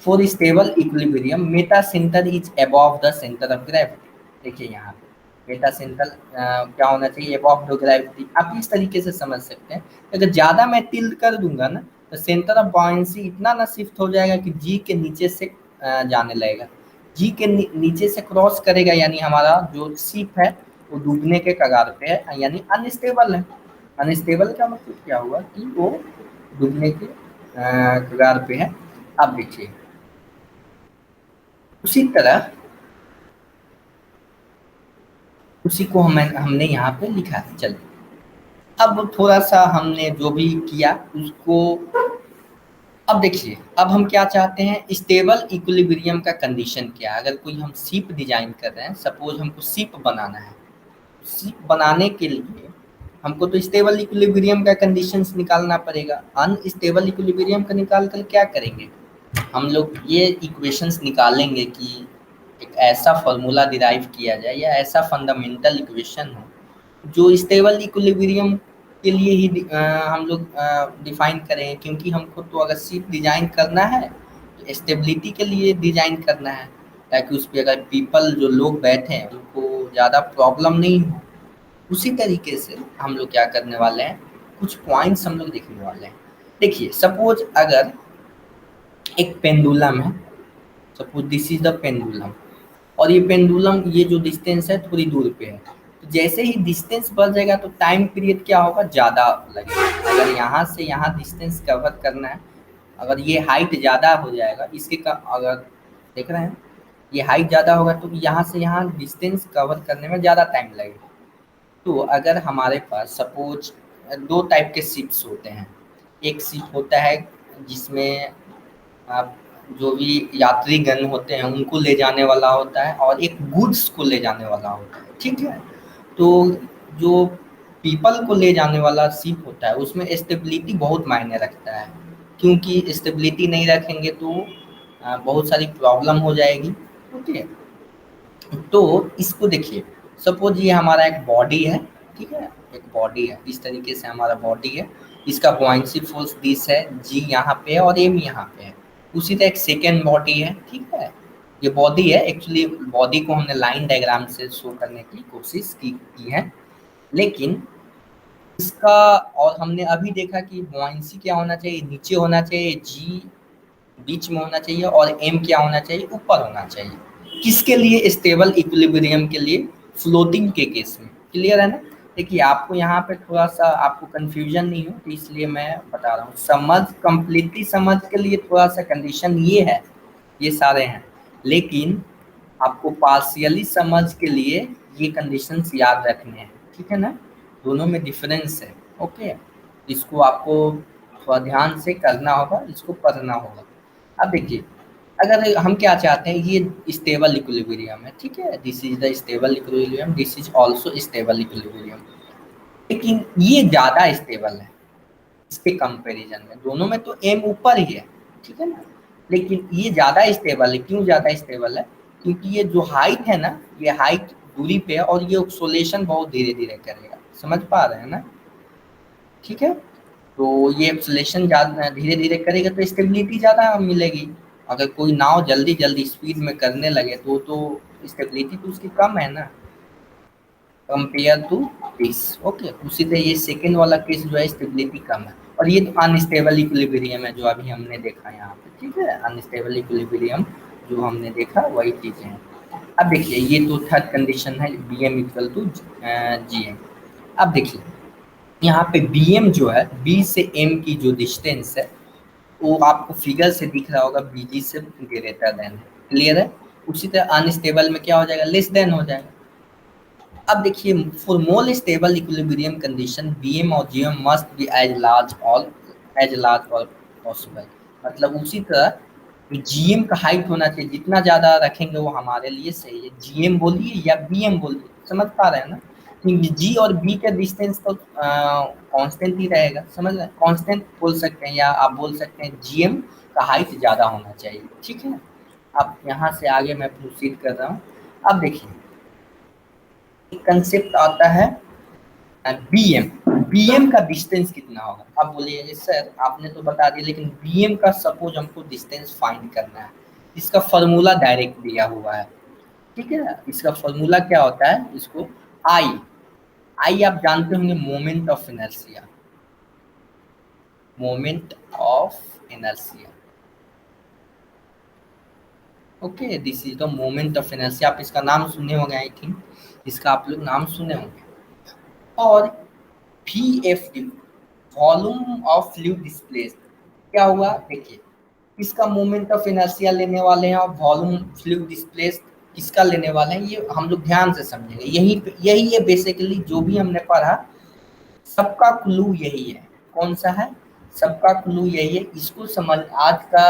For stable equilibrium Meta centre is above the centre of gravity. देखिए यहाँ पे मेटा सेंटर क्या होना चाहिए, अबव द ग्रेविटी। आप इस तरीके से समझ सकते हैं, अगर ज़्यादा मैं टिल्ट कर दूंगा ना, तो सेंटर ऑफ बॉयंसी इतना ना शिफ्ट हो जाएगा कि जी के नीचे से जाने लगेगा, जी के नीचे से क्रॉस करेगा, यानी हमारा जो शिप है वो डूबने के कगार पे है, यानी अनस्टेबल है। अनस्टेबल का मतलब क्या हुआ कि वो डूबने के कगार पे है। अब देखिए, उसी तरह उसी को हमने यहाँ पे लिखा है। चलिए अब थोड़ा सा हमने जो भी किया उसको, अब देखिए अब हम क्या चाहते हैं, स्टेबल इक्विलिब्रियम का कंडीशन क्या है। अगर कोई हम शिप डिजाइन कर रहे हैं, सपोज हमको शिप बनाना है, शिप बनाने के लिए हमको तो स्टेबल इक्विलिब्रियम का कंडीशंस निकालना पड़ेगा। अनस्टेबल इक्विलिब्रियम का निकाल कर क्या करेंगे, हम लोग ये इक्वेशंस निकालेंगे कि एक ऐसा फॉर्मूला डिराइव किया जाए या ऐसा फंडामेंटल इक्वेशन हो जो स्टेबल इक्विलिब्रियम के लिए ही हम लोग डिफाइन करें। क्योंकि हमको तो अगर शिप डिजाइन करना है तो स्टेबिलिटी के लिए डिजाइन करना है, ताकि उस पर अगर पीपल जो लोग बैठे हैं उनको ज़्यादा प्रॉब्लम नहीं हो। उसी तरीके से हम लोग क्या करने वाले हैं, कुछ पॉइंट्स हम लोग देखने वाले हैं। देखिए सपोज अगर एक पेंडुलम है, suppose this is the pendulum, और ये पेंडुलम ये जो डिस्टेंस है थोड़ी दूर पे है, तो जैसे ही डिस्टेंस बढ़ जाएगा तो टाइम पीरियड क्या होगा, ज़्यादा लगेगा। अगर यहाँ से यहाँ डिस्टेंस कवर करना है, अगर ये हाइट ज़्यादा हो जाएगा इसके का, अगर देख रहे हैं ये हाइट ज़्यादा होगा तो यहाँ से यहाँ डिस्टेंस कवर करने में ज़्यादा टाइम लगेगा। तो अगर हमारे पास सपोज दो टाइप के शिप्स होते हैं, एक शिप होता है जिसमें आप जो भी यात्रीगण होते हैं उनको ले जाने वाला होता है, और एक गुड्स को ले जाने वाला होता है, ठीक है। तो जो पीपल को ले जाने वाला शिप होता है उसमें स्टेबिलिटी बहुत मायने रखता है, क्योंकि स्टेबिलिटी नहीं रखेंगे तो बहुत सारी प्रॉब्लम हो जाएगी। ओके, तो इसको देखिए, सपोज ये हमारा एक बॉडी है, ठीक है, एक बॉडी है, इस तरीके से हमारा बॉडी है, इसका बुआंसी फोर्स दिस है, जी यहाँ पे है और एम यहाँ पे है। उसी तरह एक सेकेंड बॉडी है, ठीक है, ये बॉडी है, एक्चुअली बॉडी को हमने लाइन डायग्राम से शो करने की कोशिश की है, लेकिन इसका, और हमने अभी देखा कि बुआंसी क्या होना चाहिए, नीचे होना चाहिए, जी बीच में होना चाहिए, और एम क्या होना चाहिए, ऊपर होना चाहिए। किसके लिए, स्टेबल इक्विलिब्रियम के लिए, फ्लोटिंग के केस में। क्लियर है ना। देखिए आपको यहाँ पे थोड़ा सा आपको कंफ्यूजन नहीं हो तो इसलिए मैं बता रहा हूँ, समझ कंप्लीटली समझ के लिए थोड़ा सा कंडीशन ये है, ये सारे हैं, लेकिन आपको पार्शियली समझ के लिए ये कंडीशंस याद रखने हैं, ठीक है ना, दोनों में डिफरेंस है। ओके, इसको आपको थोड़ा ध्यान से करना होगा, इसको पढ़ना होगा। अब देखिए अगर हम क्या चाहते हैं, ये स्टेबल इक्विलिब्रियम है, ठीक है, this is the stable equilibrium, this is also stable equilibrium, लेकिन ये ज़्यादा स्टेबल है इसके कंपैरिजन में, दोनों में तो एम ऊपर ही है, ठीक है ना, लेकिन ये ज़्यादा स्टेबल है। क्यों ज़्यादा स्टेबल है, क्योंकि ये जो हाइट है ना, ये हाइट दूरी पे है और ये ऑक्सीलेशन बहुत धीरे धीरे करेगा, समझ पा रहे हैं ना, ठीक है। तो ये एक्सेलेरेशन ज़्यादा धीरे धीरे करेगा तो स्टेबिलिटी ज़्यादा मिलेगी। अगर कोई नाव जल्दी जल्दी स्पीड में करने लगे तो स्टेबिलिटी तो उसकी कम है ना, कंपेयर टू दिस। ओके, उसी तरह ये सेकेंड वाला केस जो है स्टेबिलिटी कम है, और ये तो अनस्टेबल इक्विलिब्रियम है जो अभी हमने देखा यहाँ पे, ठीक है, अनस्टेबल इक्विलिब्रियम जो हमने देखा वही चीज़ें हैं। अब देखिए ये तो थर्ड कंडीशन है, B M equal to G M. अब देखिए यहाँ पे बी एम जो है, बी से एम की जो डिस्टेंस है वो आपको फिगर से दिख रहा होगा, बी जी से ग्रेटर देन है, क्लियर है। उसी तरह अनस्टेबल में क्या हो जाएगा, लेस देन हो जाएगा। अब देखिए for more stable equilibrium condition BM और GM must be as large और पॉसिबल। मतलब उसी तरह जीएम का हाइट होना चाहिए, जितना ज़्यादा रखेंगे वो हमारे लिए सही है। जीएम बोलिए या बीएम बोलिए, समझ पा रहे हैं ना, क्योंकि जी और बी का डिस्टेंस तो कांस्टेंट ही रहेगा, समझ रहे हैं, कांस्टेंट बोल सकते हैं या आप बोल सकते हैं जीएम का हाइट ज़्यादा होना चाहिए, ठीक है। अब यहाँ से आगे मैं प्रोसीड कर रहा हूँ। अब देखिए कंसेप्ट आता है बीएम, बीएम का डिस्टेंस कितना होगा। अब बोलिए सर आपने तो बता दिया, लेकिन बीएम का सपोज हमको डिस्टेंस फाइंड करना है, इसका फॉर्मूला डायरेक्ट दिया हुआ है, ठीक है। इसका फॉर्मूला क्या होता है, इसको आई, आई आप जानते होंगे, moment of inertia, moment of inertia. Okay, this is the moment of inertia, आप इसका नाम सुने होंगे, आई थिंक इसका आप लोग नाम सुने होंगे। और VFD volume of fluid displaced, क्या हुआ देखिए, इसका मोमेंट ऑफ इनर्शिया लेने वाले हैं और वॉल्यूम फ्लूइड डिस्प्लेस्ड किसका लेने वाले हैं ये हम लोग ध्यान से समझेंगे। यही है बेसिकली जो भी हमने पढ़ा, सबका क्लू यही है। कौन सा है? सबका क्लू यही है। इसको समझ, आज का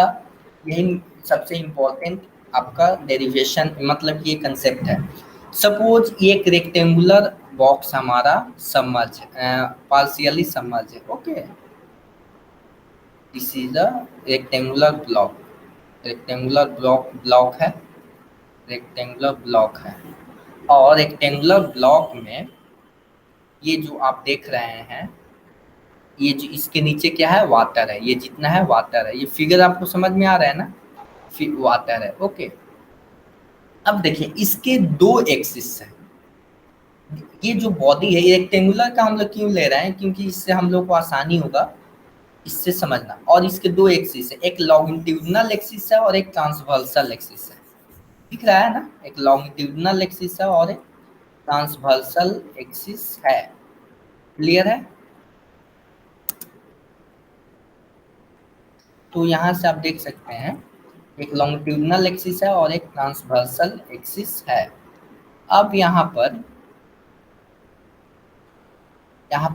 यही सबसे इम्पोर्टेंट आपका डेरिवेशन, मतलब ये कंसेप्ट है। सपोज एक रेक्टेंगुलर बॉक्स हमारा समझ पार्शियली समझ है, okay. This is a rectangular block, rectangular block है, रेक्टेंगुलर ब्लॉक है। और रेक्टेंगुलर ब्लॉक में ये जो आप देख रहे हैं, ये जो इसके नीचे क्या है, वाटर है। ये जितना है वाटर है। ये फिगर आपको समझ में आ रहा है ना, वाटर है, ओके। अब देखिए इसके दो एक्सिस है। ये जो बॉडी है, ये रेक्टेंगुलर का हम लोग क्यों ले रहे हैं, क्योंकि इससे हम लोग को आसानी होगा इससे समझना। और इसके दो एक्सिस है, एक लॉन्गिट्यूडिनल एक्सिस है और एक ट्रांसवर्सल एक्सिस है। दिख रहा है ना, एक लॉन्गिट्यूडिनल एक्सिस है और एक ट्रांसवर्सल एक्सिस है। क्लियर है? तो यहाँ से आप देख सकते हैं एक लॉन्गिट्यूडिनल एक्सिस है और एक ट्रांसवर्सल एक्सिस है। अब यहाँ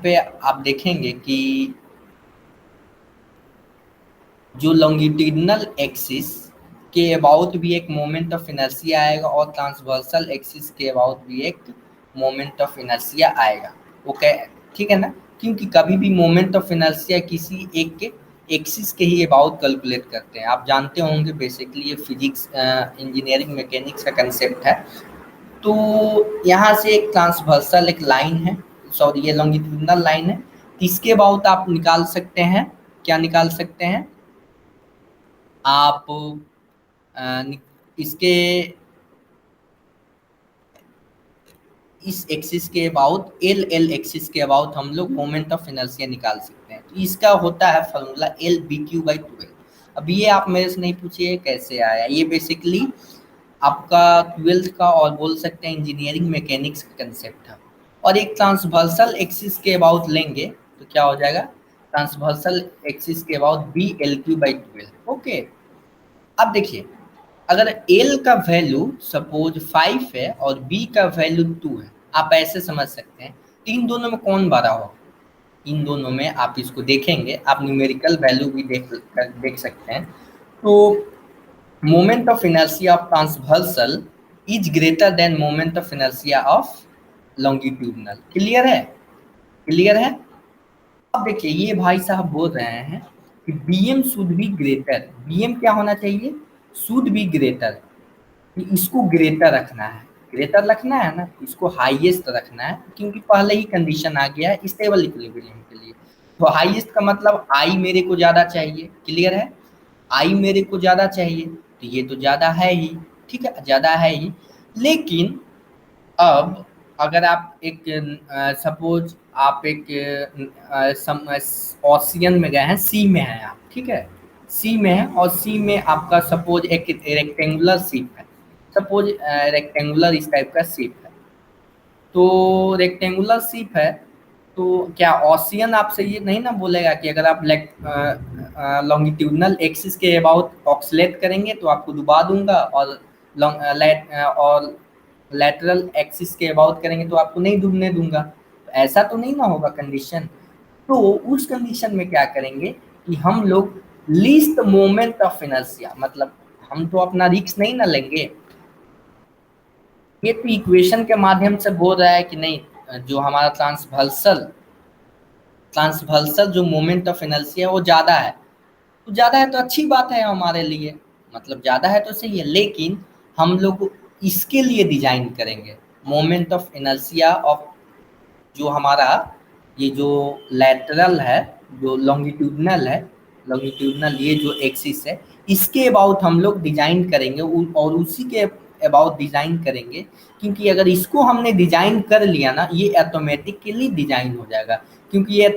पे आप देखेंगे कि जो लॉन्गिट्यूडिनल एक्सिस के अबाउट भी एक मोमेंट ऑफ इनर्शिया आएगा और ट्रांसवर्सल एक्सिस के अबाउट भी एक मोमेंट ऑफ इनर्शिया आएगा, ओके। ठीक है ना, क्योंकि कभी भी मोमेंट ऑफ इनर्शिया किसी एक के एक्सिस के ही अबाउट कैलकुलेट करते हैं। आप जानते होंगे बेसिकली ये फिजिक्स इंजीनियरिंग मैकेनिक्स का कंसेप्ट है। तो यहाँ से एक ट्रांसवर्सल एक लाइन है, सॉरी ये लॉन्गिट्यूडिनल लाइन है। इसके अबाउट आप निकाल सकते हैं, क्या निकाल सकते हैं आप, इसके इस एक्सिस के अबाउट एल एक्सिस के अबाउट हम लोग मोमेंट ऑफ इनर्शिया निकाल सकते हैं। तो इसका होता है फॉर्मूला L/BQ/12। अब ये आप मेरे से नहीं पूछिए कैसे आया, ये बेसिकली आपका 12th का और बोल सकते हैं इंजीनियरिंग मैकेनिक्स का कंसेप्ट है। और एक ट्रांसवर्सल एक्सिस के अबाउट लेंगे तो क्या हो जाएगा, ट्रांसवर्सल एक्सिस के अबाउट BLQ/12, ओके। अब देखिए अगर L का वैल्यू सपोज 5 है और B का वैल्यू 2 है, आप ऐसे समझ सकते हैं तो इन दोनों में कौन बड़ा हो। इन दोनों में आप इसको देखेंगे, आप न्यूमेरिकल वैल्यू भी देख सकते हैं। तो moment of inertia of transversal is greater then moment of inertia of longitudinal. Clear है? क्लियर है? अब देखिए ये भाई साहब बोल रहे हैं कि BM should be greater, BM क्या होना चाहिए, शुड बी ग्रेटर। इसको ग्रेटर रखना है, ग्रेटर रखना है ना, इसको हाईएस्ट रखना है, क्योंकि पहले ही कंडीशन आ गया है स्टेबल इक्विलिब्रियम के लिए। तो हाईएस्ट का मतलब आई मेरे को ज्यादा चाहिए। क्लियर है? आई मेरे को ज्यादा चाहिए, तो ये तो ज्यादा है ही, ठीक है, ज्यादा है ही। लेकिन अब अगर आप एक सपोज आप एक ओशियन में गए हैं, सी में हैं आप, ठीक है, सी में है और सी में आपका सपोज एक रेक्टेंगुलर शिप है, सपोज रेक्टेंगुलर इस टाइप का शिप है। तो रेक्टेंगुलर शिप है तो क्या ओशियन आपसे ये नहीं ना बोलेगा कि अगर आप लॉन्गिट्यूडनल एक्सिस के अबाउट ऑक्सीलेट करेंगे तो आपको डुबा दूंगा, और और लैटरल एक्सिस के अबाउट करेंगे तो आपको नहीं डूबने दूंगा। तो ऐसा तो नहीं ना होगा कंडीशन। तो उस कंडीशन में क्या करेंगे कि हम लोग लीस्ट मोमेंट ऑफ इनर्शिया, मतलब हम तो अपना रिस्क नहीं ना लेंगे। ये तो इक्वेशन के माध्यम से बोल रहा है कि नहीं, जो हमारा ट्रांसवर्सल जो मोमेंट ऑफ इनर्शिया है वो ज़्यादा है। तो ज़्यादा है तो अच्छी बात है हमारे लिए, मतलब ज़्यादा है तो सही है। लेकिन हम लोग इसके लिए डिजाइन करेंगे मोमेंट ऑफ इनर्शिया ऑफ जो हमारा ये जो लैटरल है, जो लॉन्गिट्यूडनल है, लॉन्गिट्यूडनल ये जो एक्सिस है, इसके अबाउट हम लोग डिजाइन करेंगे और उसी के अबाउट डिजाइन करेंगे। क्योंकि अगर इसको हमने डिजाइन कर लिया ना, ये ऑटोमेटिकली डिजाइन हो जाएगा, क्योंकि ये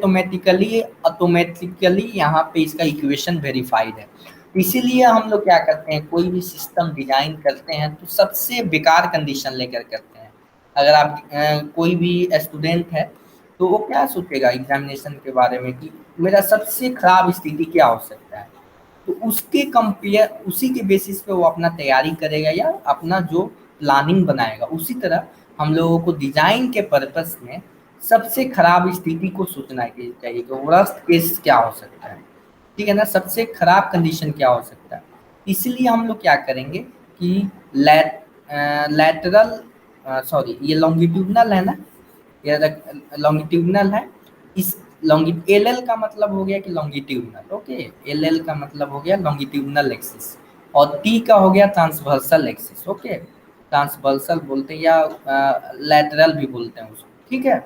ऑटोमेटिकली यहाँ पे इसका इक्वेशन वेरीफाइड है। इसीलिए हम लोग क्या करते हैं, कोई भी सिस्टम डिजाइन करते हैं तो सबसे बेकार कंडीशन लेकर करते हैं। अगर आप कोई भी स्टूडेंट है तो वो क्या सोचेगा एग्जामिनेशन के बारे में कि मेरा सबसे खराब स्थिति क्या हो सकता है, तो उसके कंपेयर उसी के बेसिस पे वो अपना तैयारी करेगा या अपना जो प्लानिंग बनाएगा, उसी तरह हम लोगों को डिजाइन के पर्पस में सबसे खराब स्थिति को सोचना चाहिए कि वर्स्ट केस क्या हो सकता है, ठीक है ना, सबसे खराब कंडीशन क्या हो सकता है। इसलिए हम लोग क्या करेंगे कि लैटरल, सॉरी ये लॉन्गिट्यूडनल है ना, ये लॉन्गिट्यूडनल है। इस लॉन्गि एल एल का मतलब हो गया कि लॉन्गिट्यूडनल, ओके, एल एल का मतलब हो गया लॉन्गिट्यूडनल एक्सिस, और टी का हो गया ट्रांसवर्सल एक्सिस, ओके, ट्रांसवर्सल बोलते हैं या लैटरल भी बोलते हैं उसको, ठीक है।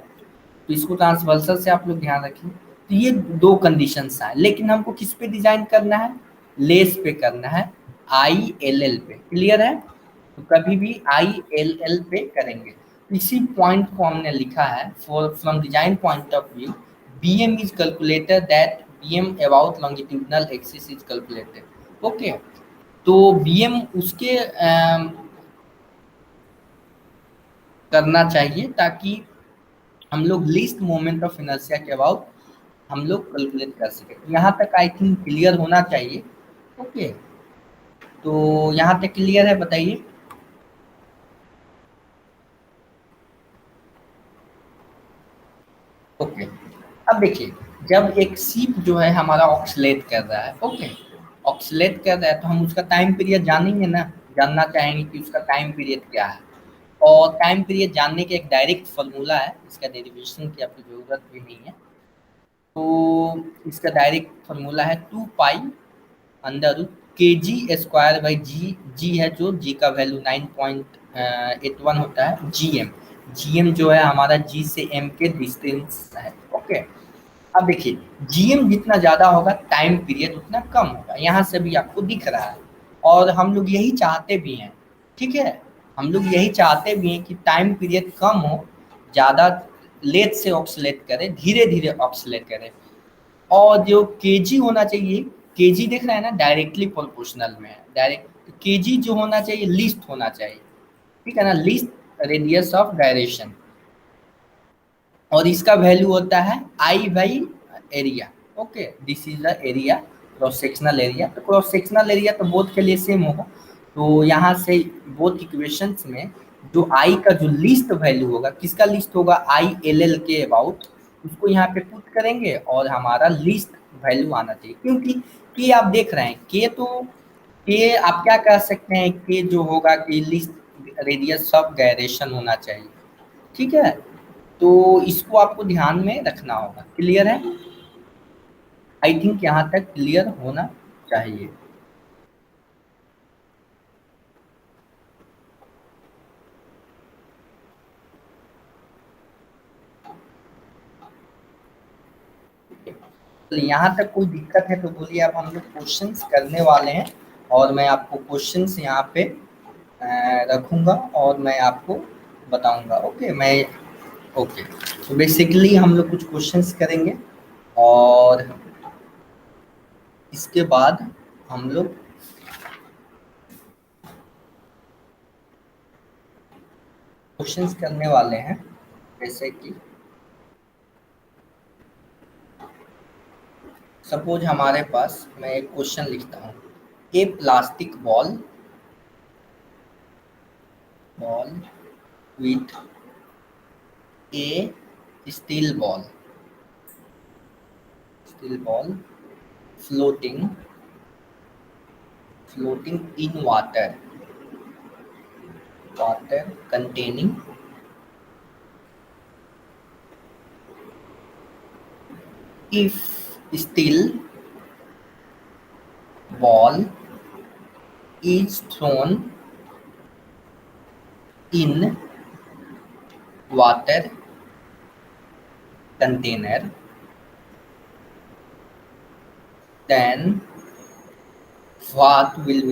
तो इसको ट्रांसवर्सल से आप लोग ध्यान रखिए। तो ये दो कंडीशंस हैं, लेकिन हमको किस पे डिजाइन करना है, लेस पे करना है, आई एल एल पे, क्लियर है। तो कभी भी आई एल एल पे करेंगे। इसी पॉइंट को हमने लिखा है, for from design point of view B M is calculated that B M about longitudinal axis is calculated, okay. तो बी एम उसके करना चाहिए ताकि हम लोग लीस्ट मोमेंट ऑफ इनर्शिया के अबाउट हम लोग कैलकुलेट कर सके। यहाँ तक आई थिंक क्लियर होना चाहिए, ओके। तो यहाँ तक क्लियर है, बताइए। ओके, अब देखिए, जब एक शिप जो है हमारा ऑक्सीलेट कर रहा है, ओके, ऑक्सीलेट कर रहा है, तो हम उसका टाइम पीरियड जानेंगे ना, जानना चाहेंगे कि उसका टाइम पीरियड क्या है। और टाइम पीरियड जानने के एक डायरेक्ट फार्मूला है, इसका डेरिवेशन की आपकी जरूरत भी नहीं है। तो इसका डायरेक्ट फार्मूला है 2 पाई अंडर के जी स्क्वायर बाई जी, जी है जो जी का वैल्यू 9.81 होता है, जी एम, जी एम जो है हमारा जी से एम के डिस्टेंस है, ओके। अब देखिए, जी एम जितना ज़्यादा होगा टाइम पीरियड उतना कम होगा, यहाँ से भी आपको दिख रहा है, और हम लोग यही चाहते भी हैं, ठीक है, हम लोग यही चाहते भी हैं कि टाइम पीरियड कम हो, ज़्यादा लेट से ऑक्सीलेट करे, धीरे धीरे ऑक्सीलेट करे। और जो केजी होना चाहिए, केजी दिख रहा है ना, डायरेक्टली प्रोपोर्शनल में है, डायरेक्ट केजी जो होना चाहिए लीस्ट होना चाहिए, ठीक है ना, लीस्ट रेडियस ऑफ डायरेक्शन, और इसका वैल्यू होता है I by area, okay, this is the area, cross sectional area. तो क्रॉस सेक्शनल एरिया तो बोथ के लिए सेम होगा, तो यहाँ से बोथ इक्वेशंस में जो आई का जो लीस्ट वैल्यू होगा, किसका लीस्ट होगा, आई एल एल के अबाउट, उसको यहाँ पे पुट करेंगे और हमारा लीस्ट वैल्यू आना चाहिए, क्योंकि के आप देख रहे हैं, के तो के आप क्या कह सकते हैं, के जो होगा कि लीस्ट रेडियस ऑफ गायरेशन होना चाहिए, ठीक है। तो इसको आपको ध्यान में रखना होगा, क्लियर है, आई थिंक यहाँ तक क्लियर होना चाहिए। तो यहाँ तक कोई दिक्कत है तो बोलिए, अब हम लोग क्वेश्चंस करने वाले हैं, और मैं आपको क्वेश्चंस यहाँ पे रखूँगा और मैं आपको बताऊँगा, ओके। मैं ओके, तो बेसिकली हम लोग कुछ क्वेश्चंस करेंगे, और इसके बाद हम लोग क्वेश्चंस करने वाले हैं, जैसे कि सपोज हमारे पास, मैं एक क्वेश्चन लिखता हूँ, a plastic ball with a steel ball floating in water containing if steel ball is thrown in water container, then what will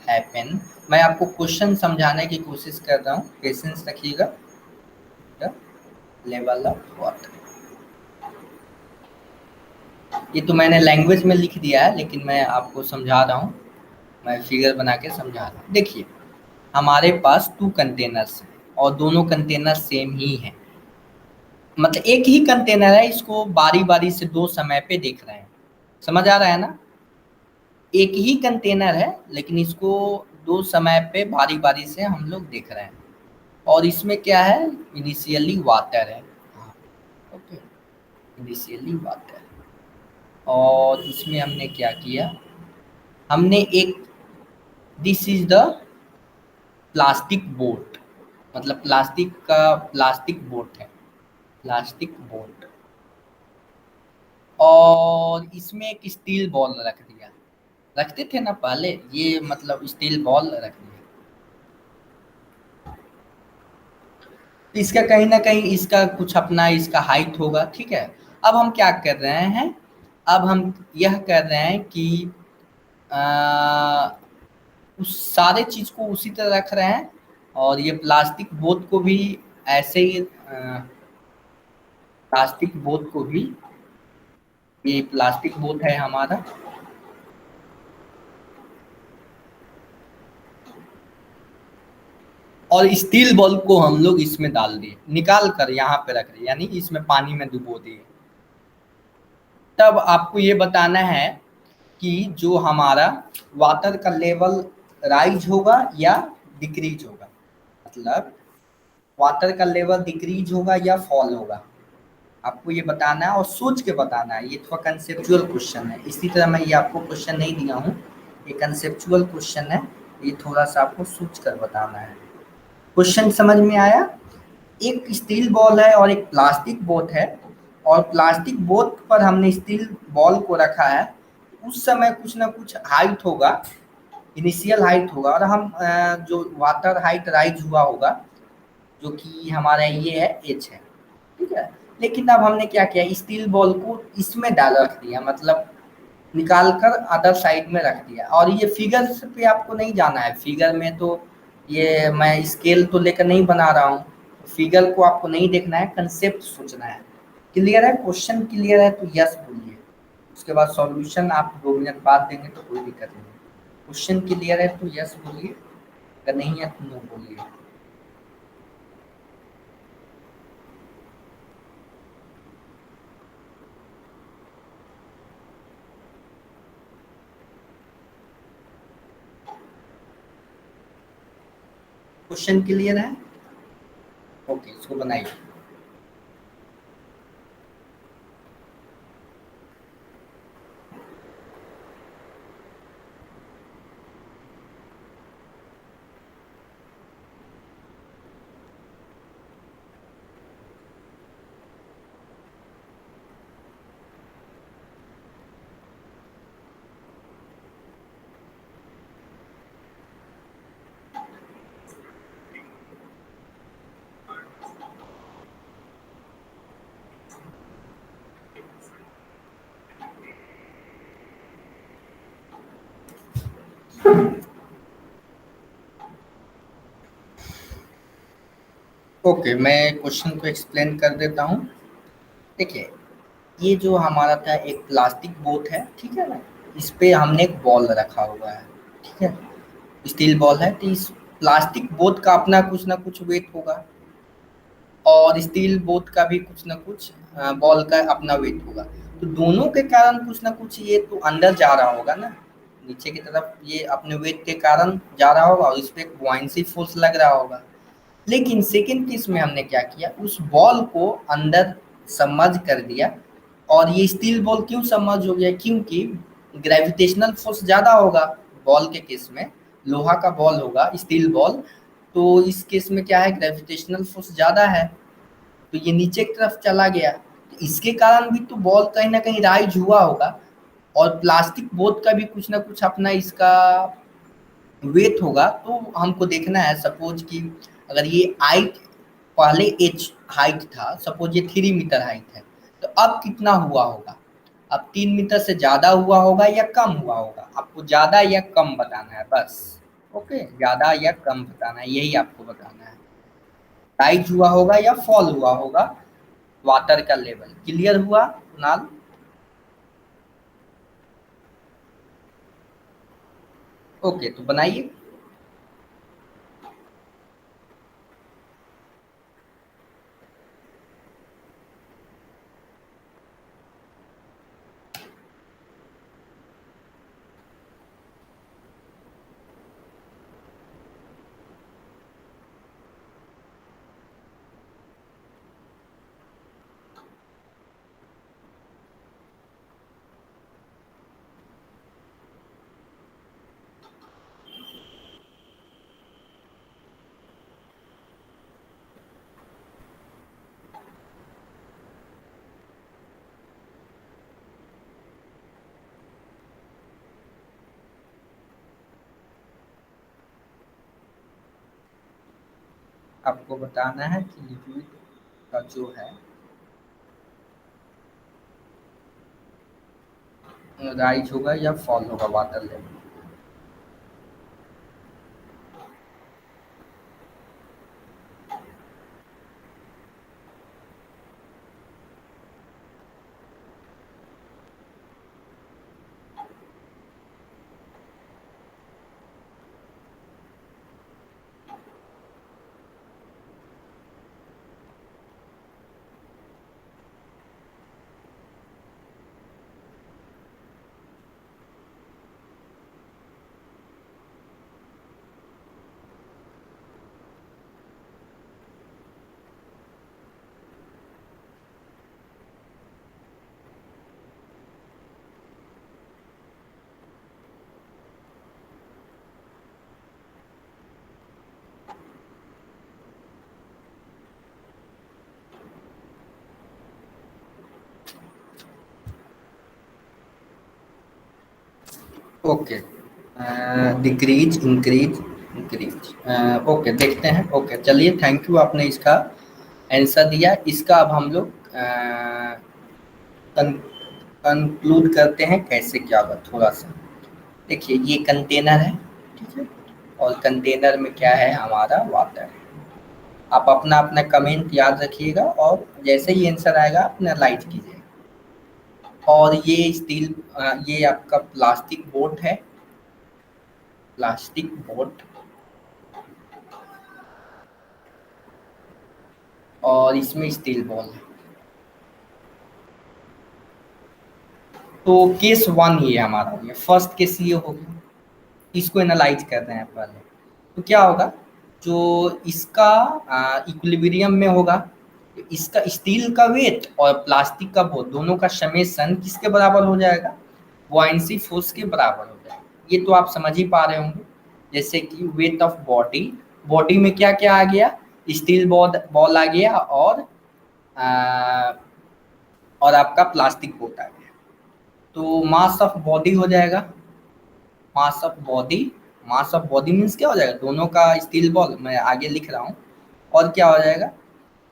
happen। मैं आपको क्वेश्चन समझाने की कोशिश कर रहा हूँ, पेशेंस रखिएगा। द लेवल ऑफ वाटर, ये तो मैंने लैंग्वेज में लिख दिया है, लेकिन मैं आपको समझा रहा हूँ, मैं फिगर बना के समझा रहा हूँ। देखिए, हमारे पास 2 कंटेनर्स हैं और दोनों कंटेनर सेम ही हैं, मतलब एक ही कंटेनर है, इसको बारी बारी से 2 समय पे देख रहे हैं, समझ आ रहा है ना, एक ही कंटेनर है लेकिन इसको दो समय पे बारी बारी से हम लोग देख रहे हैं। और इसमें क्या है, इनिशियली वाटर है। Okay, initially water. और इसमें हमने क्या किया, हमने एक, this is the plastic boat, मतलब प्लास्टिक बोट है, प्लास्टिक बोट। और इसमें एक स्टील बॉल रख दिया, रखते थे ना पहले, ये मतलब स्टील बॉल रख दिया। तो इसका कहीं ना कहीं इसका कुछ अपना इसका हाइट होगा, ठीक है। अब हम क्या कर रहे हैं, अब हम यह कर रहे हैं कि आ, उस सारे चीज को उसी तरह रख रहे हैं। और ये प्लास्टिक बोट को भी ऐसे ही, प्लास्टिक बोट को भी, ये प्लास्टिक बोट है हमारा। और स्टील बॉल को हम लोग इसमें डाल दिए, निकाल कर यहाँ पे रख दिए, यानी इसमें पानी में डुबो दिए। तब आपको ये बताना है कि जो हमारा वाटर का लेवल राइज होगा या डिक्रीज होगा, मतलब वाटर का लेवल डिक्रीज होगा या फॉल होगा, आपको ये बताना है और सोच के बताना है। ये थोड़ा कंसेप्चुअल क्वेश्चन है, इसी तरह मैं ये आपको क्वेश्चन नहीं दिया हूँ, ये कंसेप्चुअल क्वेश्चन है, ये थोड़ा सा आपको सोच कर बताना है। क्वेश्चन समझ में आया? एक स्टील बॉल है और एक प्लास्टिक बोट है, और प्लास्टिक बोट पर हमने स्टील बॉल को रखा है। उस समय कुछ ना कुछ हाइट होगा, इनिशियल हाइट होगा, और हम जो वाटर हाइट राइज हुआ होगा, जो कि हमारा ये है एच है, ठीक है। लेकिन अब हमने क्या किया, स्टील बॉल को इसमें डाल रख दिया, मतलब निकाल कर अदर साइड में रख दिया। और ये फिगर्स पे आपको नहीं जाना है, फिगर में तो ये मैं स्केल तो लेकर नहीं बना रहा हूँ, फिगर को आपको नहीं देखना है, कंसेप्ट सोचना है। क्लियर है? क्वेश्चन क्लियर है तो यस बोलिए, उसके बाद सॉल्यूशन आप 2 मिनट बाद देंगे तो कोई दिक्कत नहीं। क्वेश्चन क्लियर है तो यस बोलिए, अगर नहीं है तो नो बोलिए। क्वेश्चन क्लियर है? ओके, इसको बनाइए। ओके, मैं क्वेश्चन को एक्सप्लेन कर देता हूँ। देखिए, ये जो हमारा था एक प्लास्टिक बोट है, ठीक है ना, इस पे हमने एक बॉल रखा हुआ है, ठीक है, स्टील बॉल है। तो इस प्लास्टिक बोट का अपना कुछ ना कुछ वेट होगा, और स्टील बोट का भी कुछ ना कुछ बॉल का अपना वेट होगा। तो दोनों के कारण कुछ ना कुछ ये तो अंदर जा रहा होगा ना, नीचे की तरफ ये अपने वेट के कारण जा रहा होगा, और इस पे एक बुआइंसी फोर्स लग रहा होगा। लेकिन सेकंड केस में हमने क्या किया, उस बॉल को अंदर सबमर्ज कर दिया। और ये स्टील बॉल क्यों सबमर्ज हो गया, क्योंकि ग्रेविटेशनल फोर्स ज़्यादा होगा बॉल के केस में, लोहा का बॉल होगा स्टील बॉल, तो इस केस में क्या है, ग्रेविटेशनल फोर्स ज़्यादा है, तो ये नीचे की तरफ चला गया। तो इसके कारण भी तो बॉल कहीं ना कहीं राइज हुआ होगा। और प्लास्टिक बोट का भी कुछ ना कुछ अपना इसका वेट होगा। तो हमको देखना है, सपोज कि अगर ये हाइट पहले एच हाइट था, सपोज ये 3 मीटर हाइट है, तो अब कितना हुआ होगा, अब 3 मीटर से ज्यादा हुआ होगा या कम हुआ होगा, आपको ज्यादा या कम बताना है बस। ओके, ज्यादा या कम बताना है, यही आपको बताना है। राइज हुआ होगा या फॉल हुआ होगा वाटर का लेवल। क्लियर हुआ कुणाल? ओके, तो बनाइए। आपको बताना है कि लिक्विड का जो है राइज होगा या फॉल होगा water level. Okay, decrease, increase, increase. Okay, देखते हैं। ओके, चलिए, थैंक यू, आपने इसका आंसर दिया। इसका अब हम लोग कंक्लूड करते हैं कैसे क्या होगा थोड़ा सा। देखिए, ये कंटेनर है, ठीक है, और कंटेनर में क्या है हमारा वाटर। आप अपना अपना कमेंट याद रखिएगा और जैसे ही आंसर आएगा अपना लाइट कीजिए। और ये स्टील, ये आपका प्लास्टिक बोट है, प्लास्टिक बोट, और इसमें स्टील बॉल है। तो केस वन ये हमारा, ये फर्स्ट केस ये हो गया। इसको एनालाइज कर रहे हैं पहले। तो क्या होगा, जो इसका इक्विलिब्रियम में होगा, इसका स्टील का वेट और प्लास्टिक का वेट दोनों का समेशन किसके बराबर हो जाएगा, बुआयंसी फोर्स के बराबर हो जाएगा। ये तो आप समझ ही पा रहे होंगे। जैसे कि वेट ऑफ बॉडी, बॉडी में क्या क्या आ गया, स्टील बॉल बॉल आ गया, आ, और आपका प्लास्टिक बोट आ गया। तो मास ऑफ बॉडी हो जाएगा, mass of body, mass of body means क्या हो जाएगा, दोनों का स्टील बॉल, मैं आगे लिख रहा हूँ। और क्या हो जाएगा,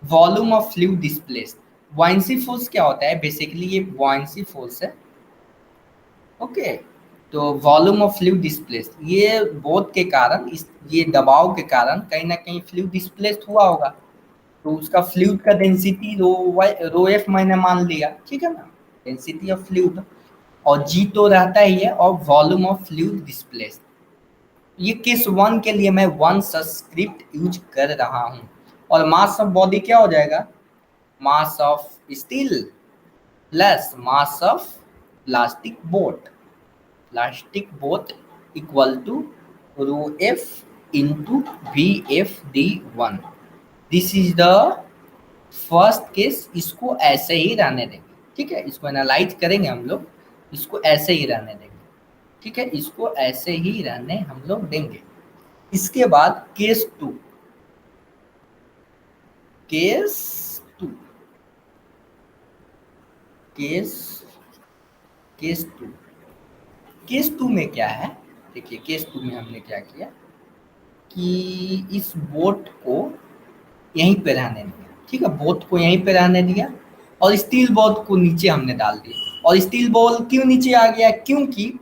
volume of fluid displaced. Buoyancy force क्या होता है, बेसिकली ये बुआयंसी फोर्स है। ओके, तो वॉल्यूम ऑफ फ्लूइड डिस्प्लेस्ड, ये बोथ के कारण, इस ये दबाव के कारण कहीं ना कहीं फ्लूइड डिस्प्लेस्ड हुआ होगा। तो उसका फ्लूइड का डेंसिटी रो एफ मैंने मान लिया, ठीक है ना, डेंसिटी ऑफ फ्लूइड। और जी तो रहता ही है, और वॉल्यूम ऑफ फ्लूइड डिस्प्लेस्ड। ये केस वन के लिए मैं वन सब्सक्रिप्ट यूज कर रहा हूं। और मास ऑफ बॉडी क्या हो जाएगा, mass of steel plus mass of plastic boat, plastic boat equal to rho F into V F D one. This is the first case. इसको ऐसे ही रहने देंगे, ठीक है, इसको एनालाइज करेंगे हम लोग, इसको ऐसे ही रहने देंगे, ठीक है, इसको ऐसे ही रहने हम लोग देंगे। इसके बाद case two, case two, case case two, case two में क्या है, देखिए केस टू में हमने क्या किया कि इस बोट को यहीं पे रहने दिया, ठीक है, बोट को यहीं पे रहने दिया, और स्टील बॉल को नीचे हमने डाल दिया। और स्टील बॉल क्यों नीचे आ गया, क्योंकि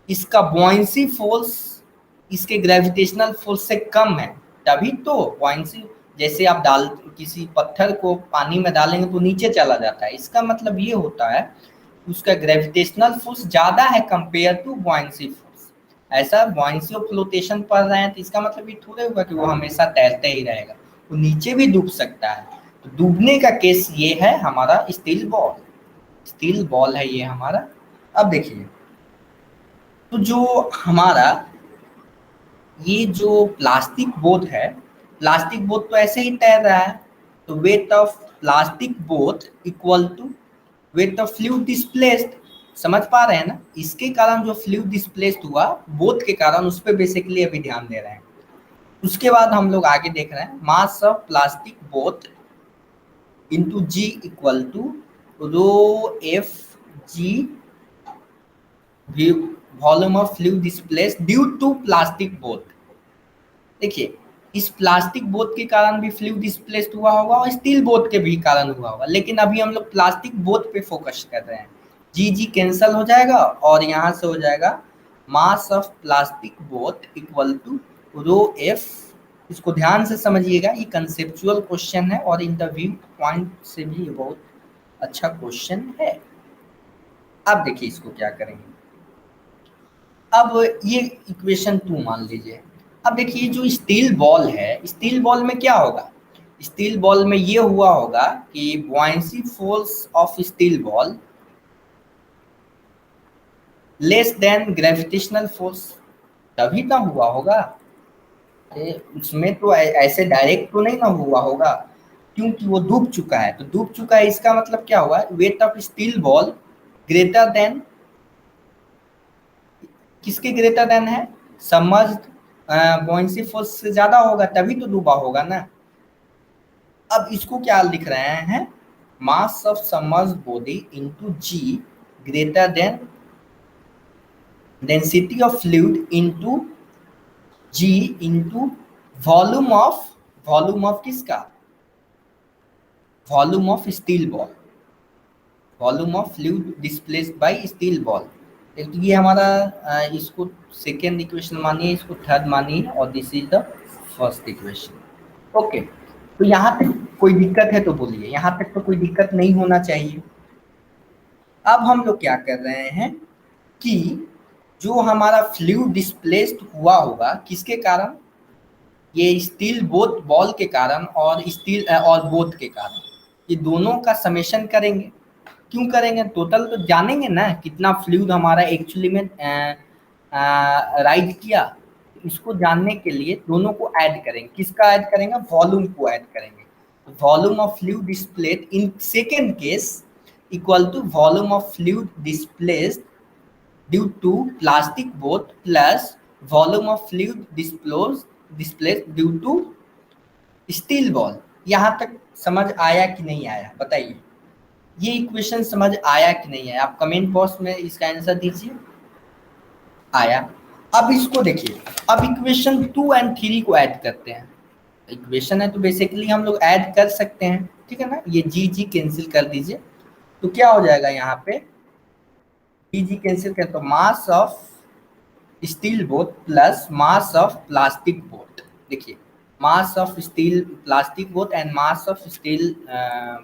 इसका बॉयंसी फोर्स इसके ग्रेविटेशनल फोर्स से कम है। तभी तो बॉयंसी, जैसे आप डाल किसी पत्थर को पानी में डालेंगे तो नीचे चला जाता है, इसका मतलब ये होता है उसका ग्रेविटेशनल फोर्स ज्यादा है कंपेयर टू बॉयंसी फोर्स। ऐसा बॉयंसी और फ्लोटेशन पढ़ रहे हैं तो इसका मतलब ये थोड़े होगा कि वो हमेशा तैरते ही रहेगा, वो नीचे भी डूब सकता है। तो डूबने का केस ये है हमारा स्टील बॉल, स्टील बॉल है ये हमारा। अब देखिए, तो जो हमारा ये जो प्लास्टिक बोट है, प्लास्टिक बोट तो ऐसे ही तैर रहा है। तो weight of plastic boat equal to weight of fluid displaced. समझ पा रहे हैं ना, इसके कारण जो फ्लूइड डिस्प्लेस्ड हुआ बोट के कारण, उस पर बेसिकली अभी ध्यान दे रहे हैं। उसके बाद हम लोग आगे देख रहे हैं, mass of plastic boat into G equal to rho F G volume of fluid displaced due to plastic boat. देखिए, इस प्लास्टिक बोट के कारण भी फ्लूइड डिस्प्लेस्ड हुआ होगा और स्टील बोट के भी कारण हुआ होगा, लेकिन अभी हम लोग प्लास्टिक बोट पे फोकस कर रहे हैं। जी जी कैंसल हो जाएगा और यहाँ से हो जाएगा mass of plastic boat equal to rho F. इसको ध्यान से समझिएगा, ये कंसेप्चुअल क्वेश्चन है और इंटरव्यू पॉइंट से भी ये बहुत अच्छा क्वेश्चन है। अब देखिए इसको क्या करेंगे। अब ये इक्वेशन 2 मान लीजिए। अब देखिए जो स्टील बॉल है, स्टील बॉल में क्या होगा, स्टील बॉल में ये हुआ होगा कि buoyancy force of steel ball less than gravitational force, तभी ना हुआ होगा। उसमें तो ऐसे डायरेक्ट तो नहीं ना हुआ होगा, क्योंकि वो डूब चुका है। तो डूब चुका है इसका मतलब क्या हुआ, weight of steel ball greater than, किसके ग्रेटर देन है, सबमर्ज्ड बुआयंसी फोर्स से ज्यादा होगा, तभी तो डूबा होगा ना। अब इसको क्या लिख रहे हैं, mass of submerged body into g greater than density of fluid into g into volume of किसका, volume of steel ball, volume of fluid displaced by steel ball. तो ये हमारा इसको सेकेंड इक्वेशन मानिए, इसको थर्ड मानिए, और this is the first equation. Okay, तो यहाँ तक कोई दिक्कत है तो बोलिए, यहाँ तक तो कोई दिक्कत नहीं होना चाहिए। अब हम लोग क्या कर रहे हैं कि जो हमारा फ्लूइड डिस्प्लेस्ड हुआ होगा किसके कारण, ये स्टील बोट बॉल के कारण और स्टील और बोट के कारण, ये दोनों का समेशन करेंगे। क्यों करेंगे, टोटल तो जानेंगे ना कितना फ्लूइड हमारा एक्चुअली में राइड किया। इसको जानने के लिए दोनों को ऐड करेंगे, किसका ऐड करेंगे, वॉल्यूम को ऐड करेंगे। Volume of fluid displaced in second case equal to volume of fluid displaced due to plastic boat plus volume of fluid displaced due to steel ball. यहाँ तक समझ आया कि नहीं आया बताइए, ये इक्वेशन समझ आया कि नहीं आया, आप कमेंट बॉक्स में इसका आंसर दीजिए। आया। अब इसको देखिए, अब इक्वेशन 2 एंड 3 को ऐड करते हैं। इक्वेशन है तो बेसिकली हम लोग ऐड कर सकते हैं, ठीक है ना। ये जी जी कैंसिल कर दीजिए, तो क्या हो जाएगा यहाँ पे, जी जी कैंसिल कर तो mass of steel boat plus mass of plastic boat. देखिए mass of steel plastic boat and mass of steel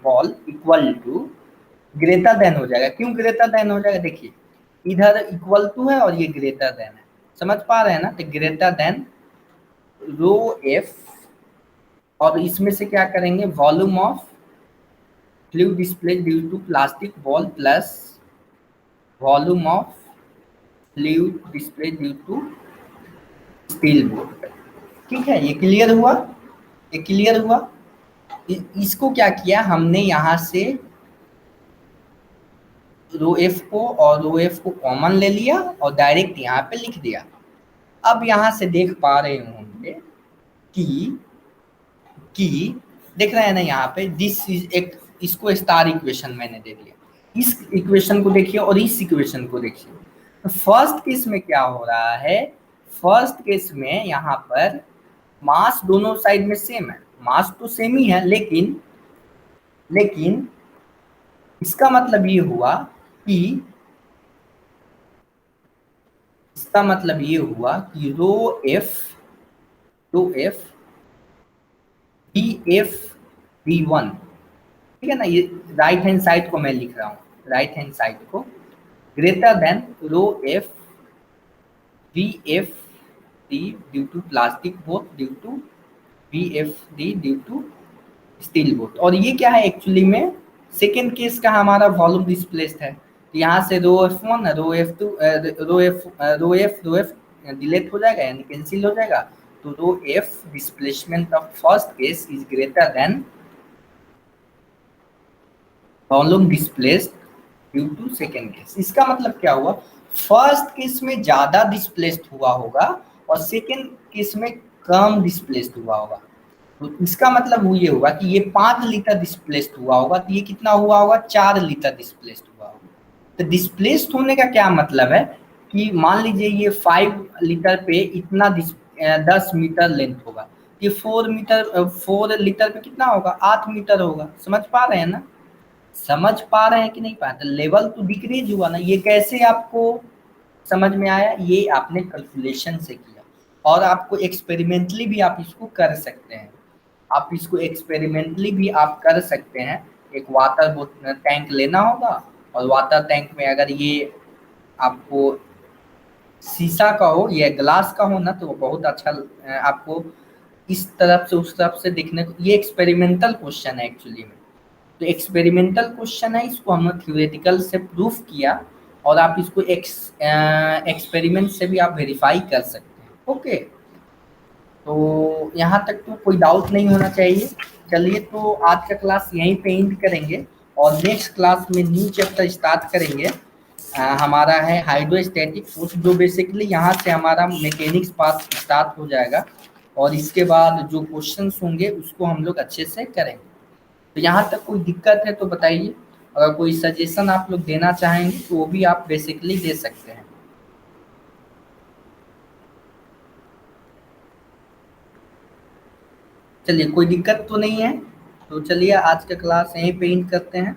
ball equal to greater than हो जाएगा। क्यों ग्रेटर देन हो जाएगा, देखिए इधर इक्वल टू है और ये ग्रेटर देन है, समझ पा रहे हैं ना। तो ग्रेटर देन रो एफ, और इसमें से क्या करेंगे, volume of fluid displaced due to plastic ball plus volume of fluid displaced due to steel boat. ठीक है, ये क्लियर हुआ, ये क्लियर हुआ। इसको क्या किया हमने, यहाँ से रो एफ को और रो एफ को कॉमन ले लिया और डायरेक्ट यहाँ पे लिख दिया। अब यहाँ से देख पा रहे होंगे कि देख रहे हैं ना यहाँ पे, दिस इज एक, इसको स्टार इक्वेशन मैंने दे दिया। इस इक्वेशन को देखिए और इस इक्वेशन को देखिए। तो फर्स्ट केस में क्या हो रहा है, फर्स्ट केस में यहाँ पर मास दोनों साइड में सेम है, मास तो सेम ही है, लेकिन इसका मतलब ये हुआ कि rho F D F D one, ठीक है ना। ये राइट हैंड साइड को मैं लिख रहा हूँ, राइट हैंड साइड को greater than rho F V F D due to plastic boat due to V F D due to steel boat. और ये क्या है एक्चुअली में, सेकेंड केस का हमारा वॉल्यूम डिस्प्लेस्ड है। तो यहाँ से rho F one rho F delete हो जाएगा यानी कैंसिल हो जाएगा। तो rho F displacement of first case is greater than volume displaced due to second case. इसका मतलब क्या हुआ, फर्स्ट केस में ज्यादा डिस्प्लेस्ड हुआ होगा और सेकेंड केस में कम डिस्प्लेस्ड हुआ होगा। तो इसका मतलब ये होगा कि ये 5 लीटर डिस्प्लेस्ड हुआ होगा, तो ये कितना हुआ होगा, 4 लीटर डिस्प्लेस्ड हुआ होगा। तो डिस्प्लेस्ड होने का क्या मतलब है कि मान लीजिए ये 5 लीटर पे इतना 10 मीटर लेंथ होगा, ये 4 लीटर में कितना होगा, 8 मीटर होगा। समझ पा रहे हैं ना, समझ पा रहे हैं कि नहीं पा रहे, लेवल तो डिक्रीज हुआ ना। ये कैसे आपको समझ में आया, ये आपने कैलकुलेशन से किया। और आपको एक्सपेरिमेंटली भी आप इसको कर सकते हैं, आप इसको एक्सपेरिमेंटली भी आप कर सकते हैं। एक वाटर टैंक लेना होगा, और वाटर टैंक में अगर ये आपको शीशा का हो या ग्लास का हो ना, तो वो बहुत अच्छा आपको इस तरफ से उस तरफ से दिखने को। ये एक्सपेरिमेंटल क्वेश्चन है एक्चुअली में। तो एक्सपेरिमेंटल क्वेश्चन है, इसको हमने थ्योरेटिकल से प्रूफ किया, और आप इसको एक्सपेरिमेंट से भी आप वेरीफाई कर सकते हैं। ओके, तो यहाँ तक तो कोई डाउट नहीं होना चाहिए। चलिए, तो आज का क्लास यहीं पे एंड करेंगे, और नेक्स्ट क्लास में न्यू चैप्टर स्टार्ट करेंगे। हमारा है हाइड्रोस्टैटिक फोर्स, जो बेसिकली यहाँ से हमारा मैकेनिक्स पार्ट स्टार्ट हो जाएगा, और इसके बाद जो क्वेश्चंस होंगे उसको हम लोग अच्छे से करेंगे। तो यहाँ तक कोई दिक्कत है तो बताइए, अगर कोई सजेशन आप लोग देना चाहेंगे तो वो भी आप बेसिकली दे सकते हैं। चलिए, कोई दिक्कत तो नहीं है, तो चलिए आज का क्लास यहीं पे एंड करते हैं।